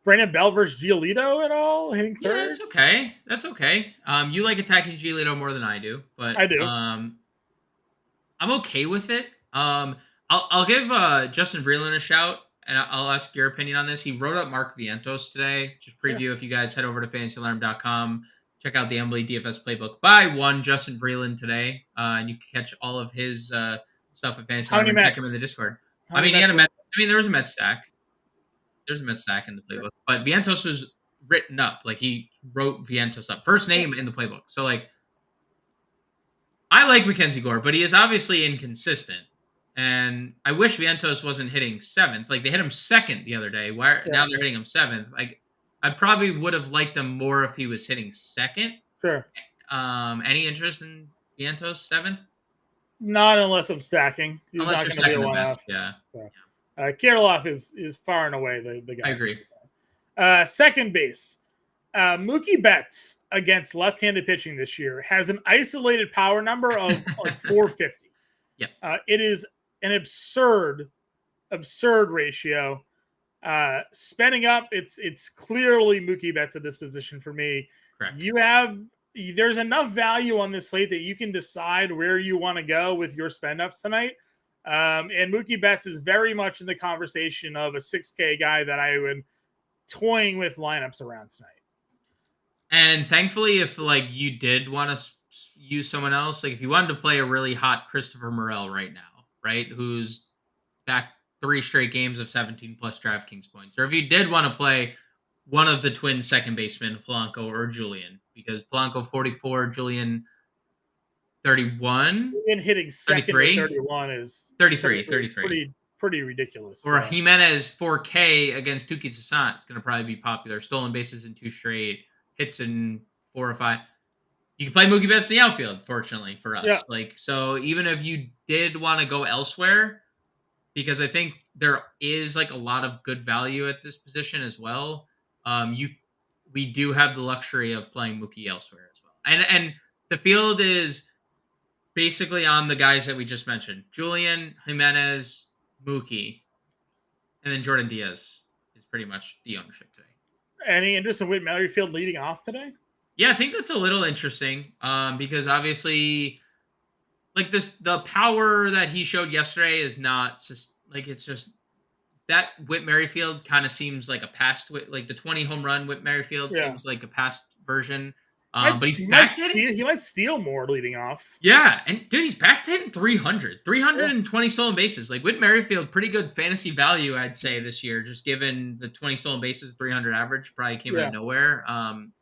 Speaker 2: Brandon Bell versus Giolito at all hitting third?
Speaker 3: Yeah, it's okay. That's okay. You like attacking Giolito more than I do, but
Speaker 2: I do.
Speaker 3: I'm okay with it. I'll give Justin Vreeland a shout, and I'll ask your opinion on this. He wrote up Mark Vientos today. Just preview if you guys head over to FantasyAlarm.com. Check out the MLB DFS playbook by Justin Vreeland today, and you can catch all of his stuff at Fantasy Alarm and check him in the Discord. He had a Met. There was a Met stack. There's a Met stack in the playbook, but Vientos was written up. Like he wrote Vientos up, first name in the playbook. So like, I like Mackenzie Gore, but he is obviously inconsistent. And I wish Vientos wasn't hitting seventh. Like they hit him second the other day. Now they're hitting him seventh. Like I probably would have liked him more if he was hitting second.
Speaker 2: Sure.
Speaker 3: Any interest in Vientos seventh?
Speaker 2: Not unless I'm stacking. He's
Speaker 3: unless
Speaker 2: not
Speaker 3: you're
Speaker 2: going to be
Speaker 3: second
Speaker 2: a one-off.
Speaker 3: Yeah.
Speaker 2: So, Kirilloff is far and away the guy.
Speaker 3: I agree.
Speaker 2: Second base. Mookie Betts against left-handed pitching this year has an isolated power number of like 450.
Speaker 3: Yeah.
Speaker 2: It is an absurd ratio. Spending up, it's clearly Mookie Betts at this position for me.
Speaker 3: Correct.
Speaker 2: There's enough value on this slate that you can decide where you want to go with your spend ups tonight. And Mookie Betts is very much in the conversation of a 6K guy that I would toying with lineups around tonight.
Speaker 3: And thankfully, if like you did want to use someone else, like if you wanted to play a really hot Christopher Morel right now, right, who's back 3 straight games of 17 plus DraftKings points, or if you did want to play one of the Twins second basemen, Polanco or Julian, because Polanco 44, Julian 31,
Speaker 2: and hitting second 31 is
Speaker 3: 33.
Speaker 2: Pretty ridiculous.
Speaker 3: Or Jimenez 4K against Tuki Toussaint. It's going to probably be popular. Stolen bases in 2 straight, hits in 4 or 5. You can play Mookie Betts in the outfield, fortunately for us.
Speaker 2: Yeah.
Speaker 3: So even if you did want to go elsewhere, because I think there is like a lot of good value at this position as well. We do have the luxury of playing Mookie elsewhere as well. And the field is basically on the guys that we just mentioned. Julian, Jimenez, Mookie, and then Jordan Diaz is pretty much the ownership today.
Speaker 2: Any interest in Whit Merrifield leading off today?
Speaker 3: Yeah, I think that's a little interesting because obviously like the power that he showed yesterday is not just like, it's just that Whit Merrifield kind of seems like a past, like the 20 home run Whit Merrifield seems like a past version. But he's back to hitting.
Speaker 2: He might steal more leading off.
Speaker 3: Yeah, and dude, he's back to hitting 320 stolen bases. Like Whit Merrifield, pretty good fantasy value, I'd say, this year, just given the 20 stolen bases, 300 average, probably came out of nowhere. And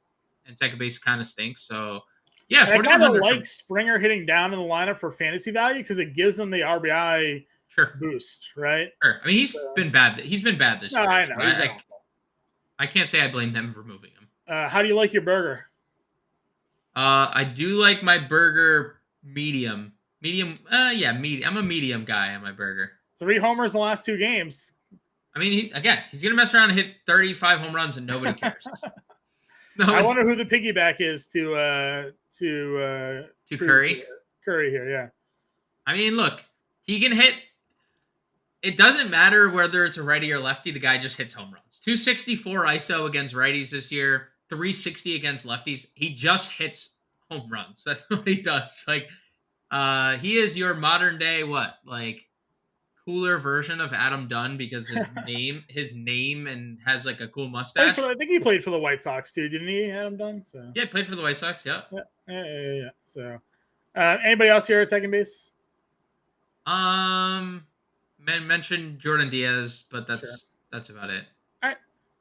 Speaker 3: second base kind of stinks. So, yeah,
Speaker 2: I kind of like Springer hitting down in the lineup for fantasy value because it gives them the RBI boost, right?
Speaker 3: Sure. I mean, he's been bad. He's been bad this year.
Speaker 2: I know.
Speaker 3: I can't say I blame them for moving him.
Speaker 2: How do you like your burger?
Speaker 3: I do like my burger medium. Medium. I'm a medium guy on my burger.
Speaker 2: 3 homers in the last 2 games.
Speaker 3: I mean, he's going to mess around and hit 35 home runs and nobody cares.
Speaker 2: I wonder who the piggyback is to
Speaker 3: Curry.
Speaker 2: Curry here, yeah.
Speaker 3: I mean, look, he can hit. It doesn't matter whether it's a righty or lefty. The guy just hits home runs. 264 ISO against righties this year. 360 against lefties. He just hits home runs. That's what he does. Like, He is your modern day cooler version of Adam Dunn because his name and has like a cool mustache.
Speaker 2: I think he played for the White Sox too, didn't he, Adam Dunn? So
Speaker 3: yeah, played for the White Sox. Yeah.
Speaker 2: Yeah. So, anybody else here at second base?
Speaker 3: Mentioned Jordan Diaz, but that's about it.
Speaker 2: All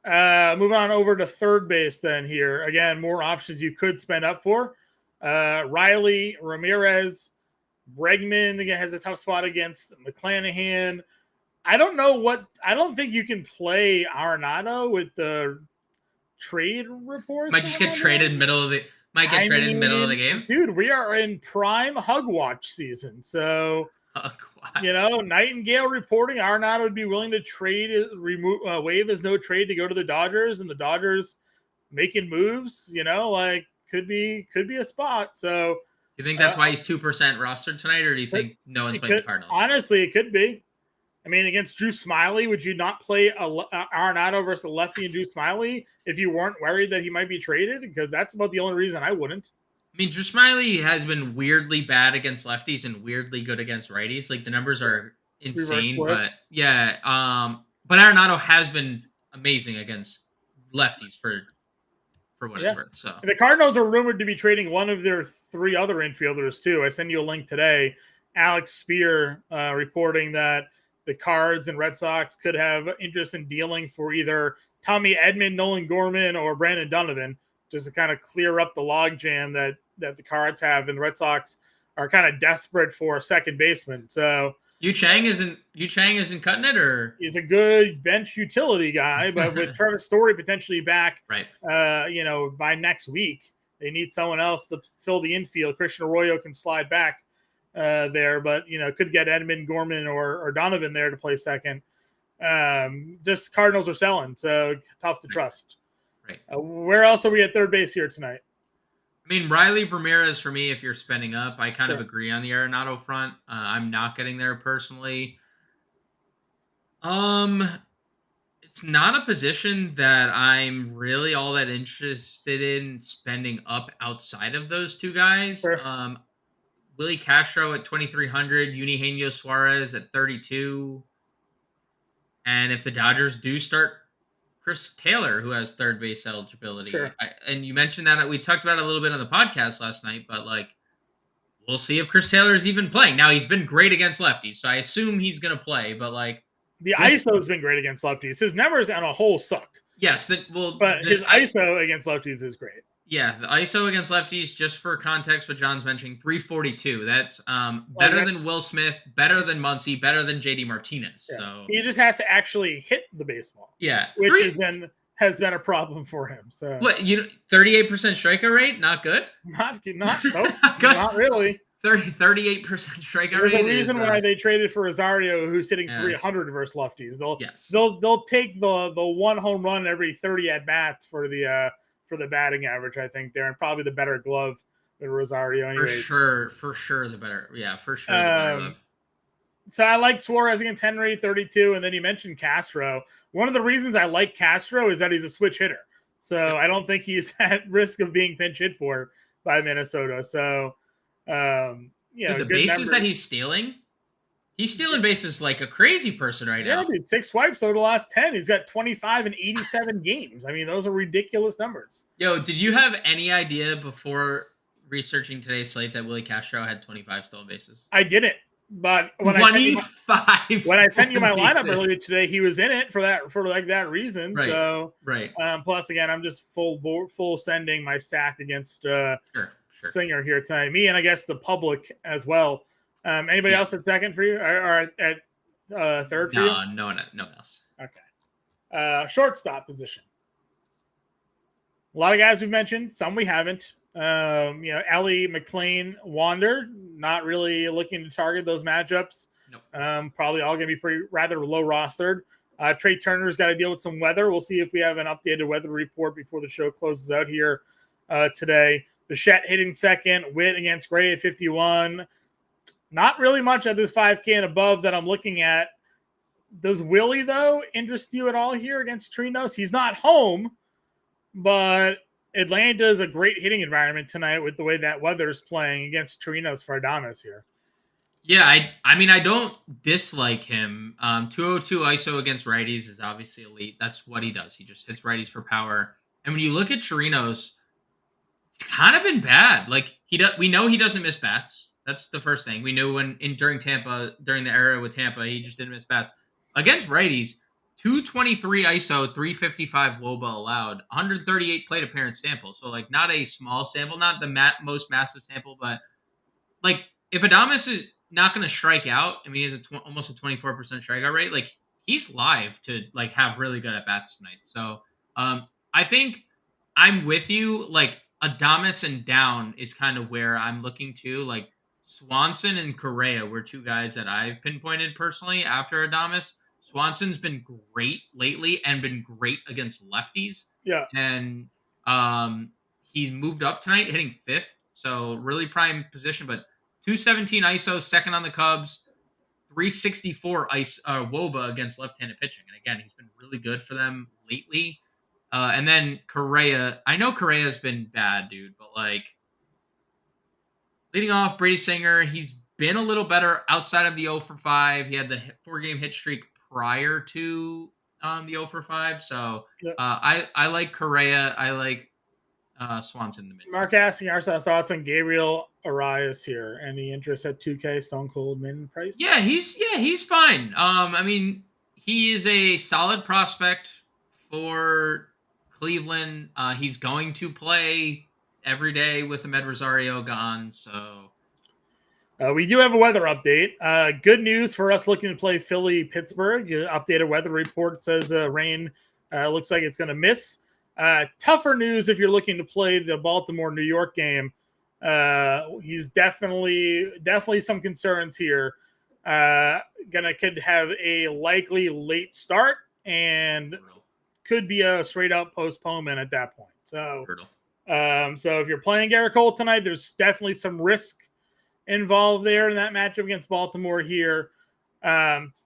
Speaker 2: right. Move on over to third base then here. Again, more options you could spend up for. Riley, Ramirez, Bregman again has a tough spot against McClanahan. I don't think you can play Arenado with the trade reports.
Speaker 3: Might just get traded middle of the game.
Speaker 2: Dude, we are in prime hug watch season. So Nightingale reporting Arenado would be willing to waive his no trade to go to the Dodgers, and the Dodgers making moves, could be a spot. So
Speaker 3: you think that's why he's 2% rostered tonight, or do you think no one's playing the Cardinals?
Speaker 2: Honestly, it could be. I mean, against Drew Smiley, would you not play Arenado versus a lefty and Drew Smiley if you weren't worried that he might be traded? Because that's about the only reason I wouldn't.
Speaker 3: I mean, Drew Smiley has been weirdly bad against lefties and weirdly good against righties. Like, the numbers are insane, but Arenado has been amazing against lefties for what it's worth. So
Speaker 2: the Cardinals are rumored to be trading one of their three other infielders too. I sent you a link today. Alex Spear reporting that the Cards and Red Sox could have interest in dealing for either Tommy Edman, Nolan Gorman, or Brandon Donovan, just to kind of clear up the logjam that the Cards have, and the Red Sox are kind of desperate for a second baseman. So
Speaker 3: Yu Chang isn't cutting it, or
Speaker 2: he's a good bench utility guy, but with Trevor Story potentially back,
Speaker 3: right?
Speaker 2: By next week, they need someone else to fill the infield. Christian Arroyo can slide back there, but could get Edmund, Gorman, or Donovan there to play second. Just Cardinals are selling, so tough to trust.
Speaker 3: Right.
Speaker 2: Where else are we at third base here tonight?
Speaker 3: I mean, Riley, Ramirez for me. If you're spending up, I kind of agree on the Arenado front. I'm not getting there personally. It's not a position that I'm really all that interested in spending up outside of those two guys.
Speaker 2: Sure.
Speaker 3: Willie Castro at 2,300, Eugenio Suarez at 32. And if the Dodgers do start Chris Taylor, who has third base eligibility.
Speaker 2: Sure.
Speaker 3: And you mentioned that we talked about it a little bit on the podcast last night, but we'll see if Chris Taylor is even playing. Now, he's been great against lefties, so I assume he's going to play, but
Speaker 2: the ISO has been great against lefties. His numbers on a whole suck.
Speaker 3: Yes.
Speaker 2: His ISO against lefties is great.
Speaker 3: Yeah, the ISO against lefties, just for context, what John's mentioning, 342. That's better than Will Smith, better than Muncy, better than JD Martinez. Yeah. So
Speaker 2: he just has to actually hit the baseball.
Speaker 3: Yeah,
Speaker 2: which has been a problem for him. So
Speaker 3: 38% strikeout rate, not good.
Speaker 2: Not really.
Speaker 3: 38% strikeout rate.
Speaker 2: There's a reason why they traded for Rosario, who's hitting 300 versus lefties. They'll take the one home run every 30 at bats for the batting average, I think, there, and probably the better glove than Rosario. Anyway,
Speaker 3: for sure, the better. Yeah, for sure, the better glove.
Speaker 2: So I like Suarez against Henry, 32, and then you mentioned Castro. One of the reasons I like Castro is that he's a switch hitter, so I don't think he's at risk of being pinch hit for by Minnesota. So,
Speaker 3: the bases that he's stealing. He's stealing bases like a crazy person right now.
Speaker 2: Yeah, dude, 6 swipes over the last 10. He's got 25 in 87 games. I mean, those are ridiculous numbers.
Speaker 3: Yo, did you have any idea before researching today's slate that Willie Castro had 25 stolen bases?
Speaker 2: I didn't, but when I sent you my lineup earlier today, he was in it for that reason.
Speaker 3: Right.
Speaker 2: So
Speaker 3: right.
Speaker 2: Plus, again, I'm just full sending my stack against Singer here tonight. Me and I guess the public as well. Anybody else at second for you, or at third for you?
Speaker 3: No one else.
Speaker 2: Okay. Shortstop position. A lot of guys we've mentioned, some we haven't. Ellie, McLean, Wander, not really looking to target those matchups.
Speaker 3: Nope.
Speaker 2: Probably all going to be rather low rostered. Trey Turner's got to deal with some weather. We'll see if we have an updated weather report before the show closes out here today. Bichette hitting second, Witt against Gray at 51. Not really much at this 5K and above that I'm looking at. Does Willie, though, interest you at all here against Trinos? He's not home, but Atlanta is a great hitting environment tonight with the way that weather's playing against Torino's for Adames here.
Speaker 3: Yeah, I mean, I don't dislike him. 202 ISO against righties is obviously elite. That's what he does. He just hits righties for power. And when you look at Chirinos, he's kind of been bad. Like we know he doesn't miss bats. That's the first thing. We knew during the era with Tampa, he just didn't miss bats. Against righties, 223 ISO, 355 WOBA allowed, 138 plate appearance sample. So like not a small sample, not the most massive sample, but like if Adames is not going to strike out, I mean, he has almost a 24% strikeout rate. Like he's live to like have really good at bats tonight. So I think I'm with you. Like Adames and down is kind of where I'm looking to. Like Swanson and Correa were two guys that I've pinpointed personally after Adames. Swanson's been great lately and been great against lefties.
Speaker 2: Yeah.
Speaker 3: And he's moved up tonight, hitting 5th. So really prime position, but 217 ISO, second on the Cubs, 364 WOBA against left-handed pitching. And again, he's been really good for them lately. And then Correa, I know Correa's been bad, dude, but like leading off, Brady Singer, he's been a little better outside of the 0 for 5. He had the 4-game hit streak prior to the 0 for 5. So
Speaker 2: yeah.
Speaker 3: I like Correa. I like Swanson in the mid.
Speaker 2: Mark asking our thoughts on Gabriel Arias here. Any interest at 2K Stone Cold min price?
Speaker 3: Yeah, he's fine. I mean, he is a solid prospect for Cleveland. He's going to play every day with Amed Rosario gone. So
Speaker 2: we do have a weather update. Good news for us looking to play Philly-Pittsburgh. Updated weather report says rain looks like it's going to miss. Tougher news if you're looking to play the Baltimore-New York game. He's definitely some concerns here. Could have a likely late start and could be a straight up postponement at that point. So, so if you're playing Garrett Cole tonight, there's definitely some risk involved there in that matchup against Baltimore here.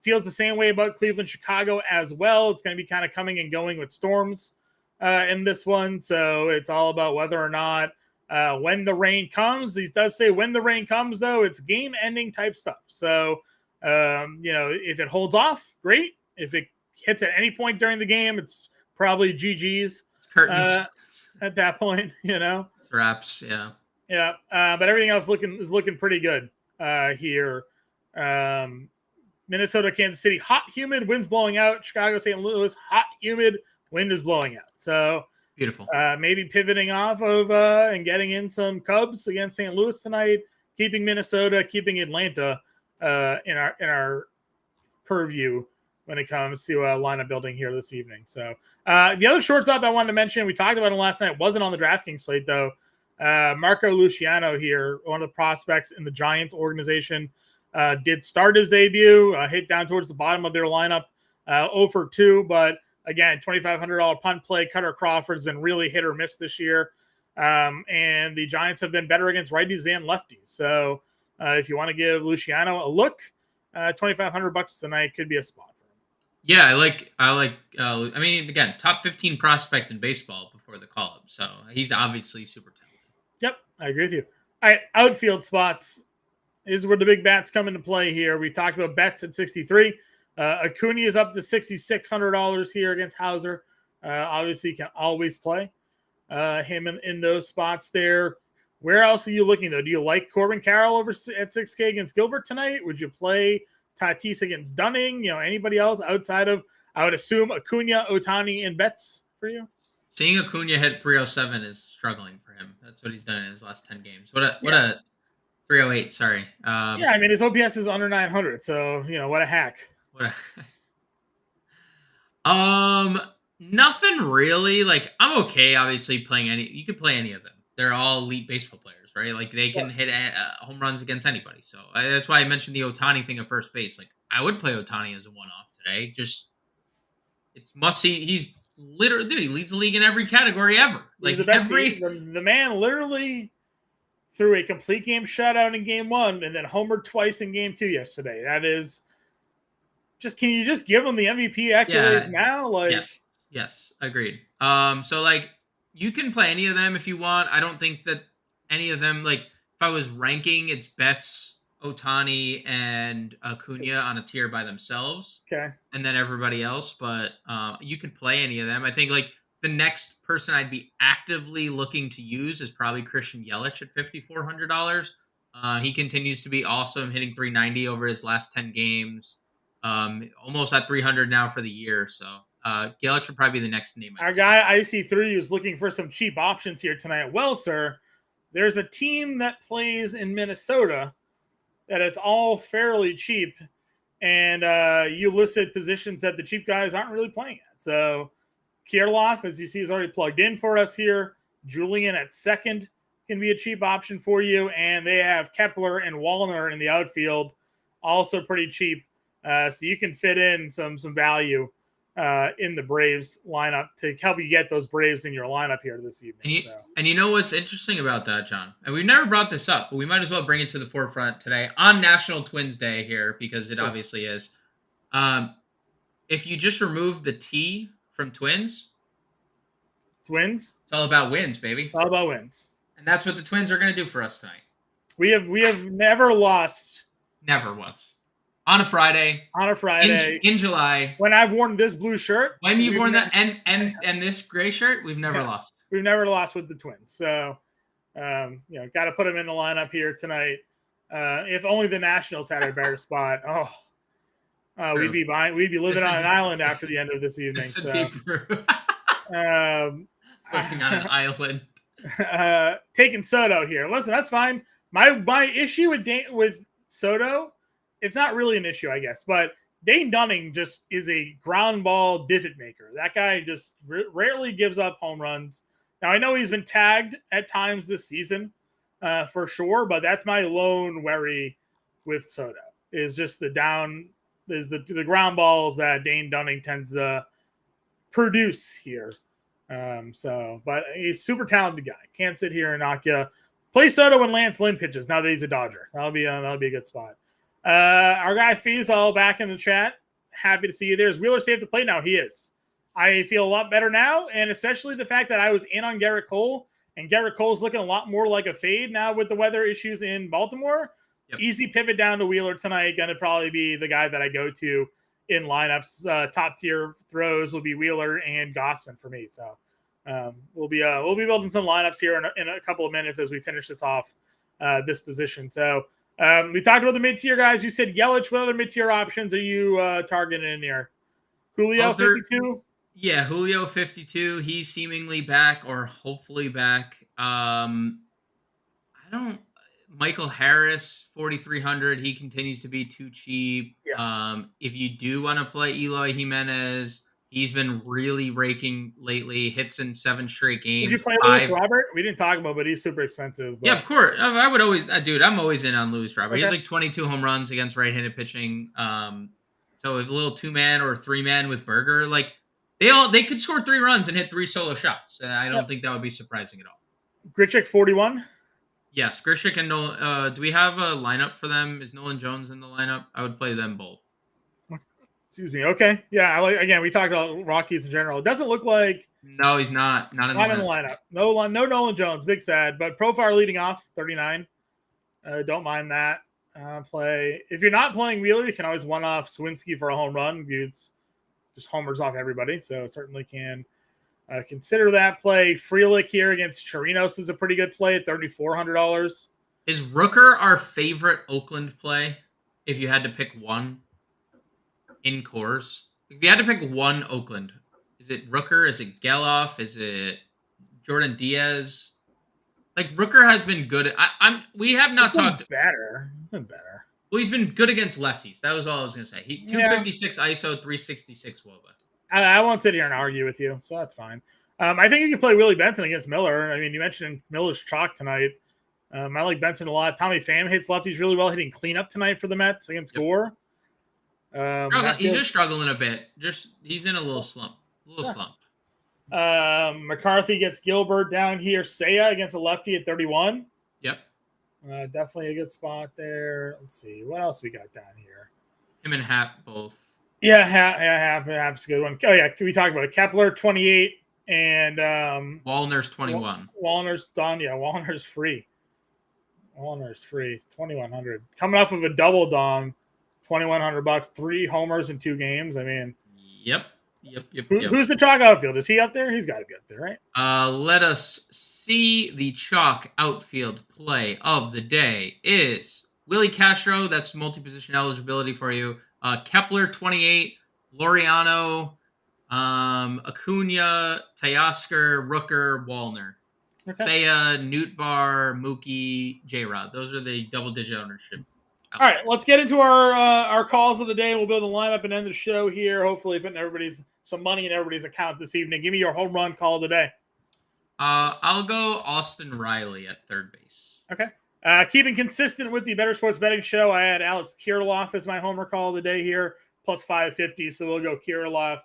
Speaker 2: Feels the same way about Cleveland, Chicago as well. It's going to be kind of coming and going with storms in this one. So it's all about whether or not when the rain comes. He does say when the rain comes, though, it's game ending type stuff. So, if it holds off, great. If it hits at any point during the game, it's probably GG's at that point,
Speaker 3: It's wraps. Yeah.
Speaker 2: Yeah. But everything else is looking pretty good here. Minnesota, Kansas City, hot, humid, winds blowing out. Chicago, St. Louis, hot, humid, wind is blowing out. So
Speaker 3: beautiful.
Speaker 2: Maybe pivoting off of and getting in some Cubs against St. Louis tonight, keeping Minnesota, keeping Atlanta in our purview when it comes to lineup building here this evening. So the other shortstop I wanted to mention, we talked about him last night, wasn't on the DraftKings slate though. Marco Luciano here, one of the prospects in the Giants organization, did start his debut, hit down towards the bottom of their lineup, 0 for 2, but again, $2,500 punt play. Cutter Crawford's been really hit or miss this year. And the Giants have been better against righties than lefties. So if you want to give Luciano a look, $2,500 tonight could be a spot for him.
Speaker 3: Yeah, I mean, again, top 15 prospect in baseball before the call-up. So he's obviously super talented.
Speaker 2: Yep, I agree with you. All right, outfield spots is where the big bats come into play here. We talked about Betts at 63. Acuna is up to $6,600 here against Hauser. Obviously, can always play him in those spots there. Where else are you looking, though? Do you like Corbin Carroll over at 6K against Gilbert tonight? Would you play Tatis against Dunning? Anybody else outside of, I would assume, Acuna, Ohtani, and Betts for you?
Speaker 3: Seeing Acuna hit 307 is struggling for him. That's what he's done in his last 10 games. What a 308, sorry.
Speaker 2: Yeah, I mean, his OPS is under 900, so, what a hack.
Speaker 3: Nothing really. Like, I'm okay, obviously, playing you can play any of them. They're all elite baseball players, right? Like, they can hit home runs against anybody. So that's why I mentioned the Ohtani thing at first base. Like, I would play Ohtani as a one-off today. Just, it's must-see. He's literally, dude, he leads the league in every category ever. Like,
Speaker 2: the man literally threw a complete game shutout in game 1 and then homered twice in game 2 yesterday. That is just, can you just give him the MVP accolade now? Like,
Speaker 3: yes, agreed. So like you can play any of them if you want. I don't think that any of them, like, if I was ranking, it's Betts, Ohtani, and Acuna on a tier by themselves.
Speaker 2: Okay.
Speaker 3: And then everybody else. But you could play any of them. I think, like, the next person I'd be actively looking to use is probably Christian Yelich at $5,400. He continues to be awesome, hitting 390 over his last 10 games. Almost at 300 now for the year. So Yelich would probably be the next name.
Speaker 2: Our guy IC3 is looking for some cheap options here tonight. Well, sir, there's a team that plays in Minnesota that is all fairly cheap, and you listed positions that the cheap guys aren't really playing at. So Kirilloff, as you see, is already plugged in for us here. Julian at second can be a cheap option for you, and they have Kepler and Wallner in the outfield, also pretty cheap. So you can fit in some value in the Braves lineup to help you get those Braves in your lineup here this evening.
Speaker 3: And you know what's interesting about that, John? And we've never brought this up, but we might as well bring it to the forefront today on National Twins Day here, because it obviously is. If you just remove the T from Twins,
Speaker 2: it's wins.
Speaker 3: It's all about wins, baby.
Speaker 2: It's all about wins.
Speaker 3: And that's what the Twins are going to do for us tonight.
Speaker 2: We have never lost.
Speaker 3: Never once. On a Friday. In July.
Speaker 2: When I've worn this blue shirt.
Speaker 3: When you've worn that and this gray shirt, we've never lost.
Speaker 2: We've never lost with the Twins. So, got to put them in the lineup here tonight. If only the Nationals had a better spot. We'd be living on an island after the end of this evening.
Speaker 3: Living on an island.
Speaker 2: Taking Soto here. Listen, that's fine. My issue with Soto, it's not really an issue, I guess, but Dane Dunning just is a ground ball divot maker. That guy just rarely gives up home runs. Now, I know he's been tagged at times this season for sure, but that's my lone worry with Soto is just the ground balls that Dane Dunning tends to produce here. But he's a super talented guy. Can't sit here and knock you. Play Soto when Lance Lynn pitches. Now that he's a Dodger, that'll be a good spot. Our guy Feasall back in the chat. Happy to see you there. Is Wheeler safe to play now? He is. I feel a lot better now, and especially the fact that I was in on Garrett Cole, and Garrett Cole's looking a lot more like a fade now with the weather issues in Baltimore. Yep. Easy pivot down to Wheeler tonight. Going to probably be the guy that I go to in lineups. Top tier throws will be Wheeler and Gossman for me. So we'll be building some lineups here in a couple of minutes as we finish this off this position. So we talked about the mid-tier guys. You said Yelich. What other mid-tier options are you targeting in here? Julio 52?
Speaker 3: Yeah, Julio 52. He's seemingly back or hopefully back. Michael Harris, 4,300. He continues to be too cheap. Yeah. If you do want to play Eloy Jimenez, he's been really raking lately. Hits in 7 straight games.
Speaker 2: Did you play Luis Robert? We didn't talk about, but he's super expensive. But...
Speaker 3: Yeah, of course. I would always, dude. I'm always in on Luis Robert. Okay. He has like 22 home runs against right-handed pitching. So if a little 2-man or 3-man with Berger, like they could score 3 runs and hit 3 solo shots. I don't think that would be surprising at all.
Speaker 2: Grichuk 41.
Speaker 3: Yes, Grichuk and Nolan. Do we have a lineup for them? Is Nolan Jones in the lineup? I would play them both.
Speaker 2: Excuse me. Okay. Yeah. Again, we talked about Rockies in general. It doesn't look like.
Speaker 3: No, he's not. Not in the
Speaker 2: lineup. No Nolan Jones. Big sad. But Profar leading off 39. Don't mind that. Play. If you're not playing Wheeler, you can always one off Swinski for a home run. It's just homers off everybody. So certainly can consider that play. Frelick here against Chirinos is a pretty good play at $3,400.
Speaker 3: Is Rooker our favorite Oakland play? If you had to pick one. In Coors, if you had to pick one Oakland, is it Rooker? Is it Geloff? Is it Jordan Diaz? Like Rooker has been good. We have not talked
Speaker 2: better. It's been better.
Speaker 3: Well, he's been good against lefties. That was all I was gonna say. 256 ISO, 366 WOBA.
Speaker 2: I won't sit here and argue with you, so that's fine. I think you can play Willie Benson against Miller. I mean, you mentioned Miller's chalk tonight. I like Benson a lot. Tommy Pham hits lefties really well, hitting cleanup tonight for the Mets against Gore.
Speaker 3: He's just struggling a bit. He's in a little slump.
Speaker 2: McCarthy gets Gilbert down here. Seiya against a lefty at 31.
Speaker 3: Yep.
Speaker 2: Definitely a good spot there. Let's see. What else we got down here?
Speaker 3: Him and Happ both.
Speaker 2: Yeah, Happ's a good one. Oh, yeah. Can we talk about it? Kepler, 28. And
Speaker 3: Wallner's 21.
Speaker 2: Wallner's done. Yeah, Wallner's free. 2,100. Coming off of a double dong, $2,100. 3 homers in 2 games. I mean,
Speaker 3: Yep.
Speaker 2: Who's the chalk outfield? Is he up there? He's got to be up there, right?
Speaker 3: Let us see the chalk outfield play of the day is Willie Castro. That's multi-position eligibility for you. Kepler 28, Laureano, Acuna, Teoscar, Rooker, Wallner. Okay. Seiya, Nootbaar, Mookie, J-Rod. Those are the double-digit ownership.
Speaker 2: All right, let's get into our calls of the day. We'll build a lineup and end the show here. Hopefully, putting some money in everybody's account this evening. Give me your home run call today.
Speaker 3: I'll go Austin Riley at third base.
Speaker 2: Okay. Keeping consistent with the Better Sports Betting Show, I had Alex Kirilloff as my homer call of the day here, plus 550. So we'll go Kirilloff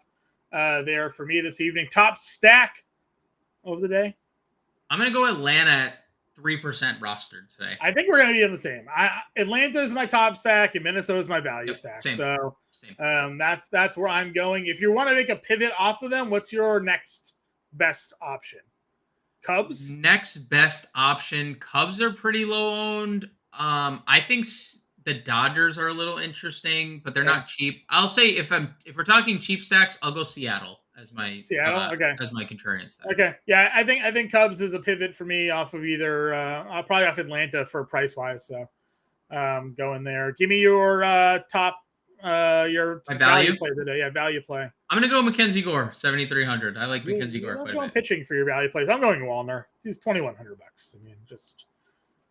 Speaker 2: there for me this evening. Top stack of the day.
Speaker 3: I'm going to go Atlanta at 3% rostered today.
Speaker 2: I think we're going to be in the same. Atlanta is my top stack and Minnesota is my value stack.
Speaker 3: Same.
Speaker 2: So that's where I'm going. If you want to make a pivot off of them, what's your next best option? Cubs?
Speaker 3: Next best option. Cubs are pretty low owned. I think the Dodgers are a little interesting, but they're not cheap. I'll say if we're talking cheap stacks, I'll go Seattle as my as my contrarian stack.
Speaker 2: Okay. Yeah, I think Cubs is a pivot for me off of either I'll probably off Atlanta for price wise. So going there. Give me your top your value play today. Yeah, value play.
Speaker 3: I'm gonna go Mackenzie Gore, 7,300. I like Mackenzie Gore quite a bit.
Speaker 2: Pitching for your value plays. I'm going Wallner. He's $2,100. I mean, just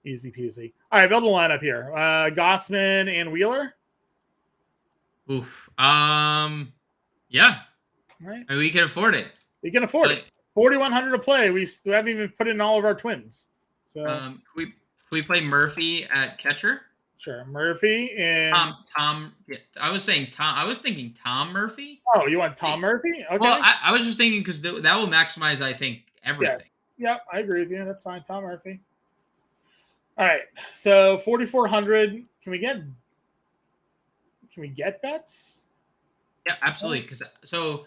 Speaker 2: easy peasy. All right, build a lineup here. Gossman and Wheeler.
Speaker 3: Oof. Yeah.
Speaker 2: Right.
Speaker 3: I mean, we can afford it.
Speaker 2: We can afford it. 4,100 to play. We haven't even put in all of our twins. So
Speaker 3: can we play Murphy at catcher?
Speaker 2: Sure, Murphy and
Speaker 3: Tom. Yeah, I was thinking Tom Murphy.
Speaker 2: Oh, you want Tom Murphy? Okay.
Speaker 3: Well, I was just thinking because that will maximize, I think, everything.
Speaker 2: Yeah, I agree with you. That's fine, Tom Murphy. All right, so 4,400. Can we get bets?
Speaker 3: Yeah, absolutely. Because so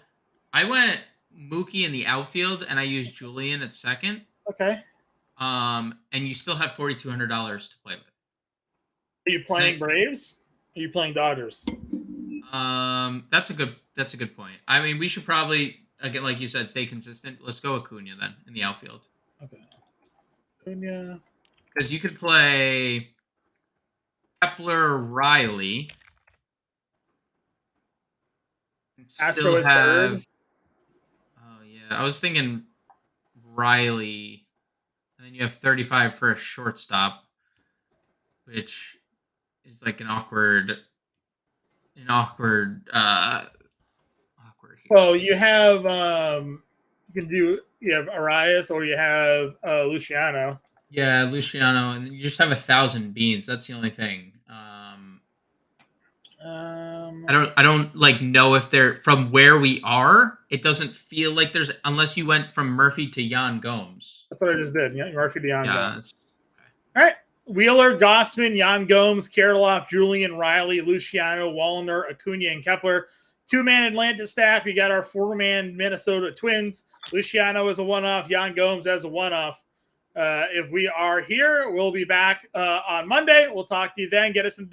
Speaker 3: I went Mookie in the outfield, and I used Julian at second.
Speaker 2: Okay.
Speaker 3: And you still have $4,200 to play with.
Speaker 2: Are you playing Braves? Are you playing Dodgers?
Speaker 3: That's a good point. I mean, we should probably, again, like you said, stay consistent. Let's go Acuna then in the outfield.
Speaker 2: Okay. Acuna.
Speaker 3: Because you could play Kepler, Riley.
Speaker 2: Astro have. Third.
Speaker 3: Oh yeah, I was thinking Riley, and then you have 35 for a shortstop, which is like an awkward here.
Speaker 2: Well, you have you have Arias or you have Luciano.
Speaker 3: Yeah, Luciano, and you just have 1,000 beans. That's the only thing. I don't like know if they're from where we are. It doesn't feel like there's unless you went from Murphy to Yan Gomes.
Speaker 2: That's what I just did. Yeah, Murphy to Yan Gomes.
Speaker 3: Okay.
Speaker 2: All right. Wheeler, Gossman, Yan Gomes, Kirilloff, Julian, Riley, Luciano, Wallner, Acuna, and Kepler. 2-man Atlanta stack. We got our 4-man Minnesota Twins. Luciano is a one-off. Yan Gomes as a one-off. If we are here, we'll be back on Monday. We'll talk to you then. Get us some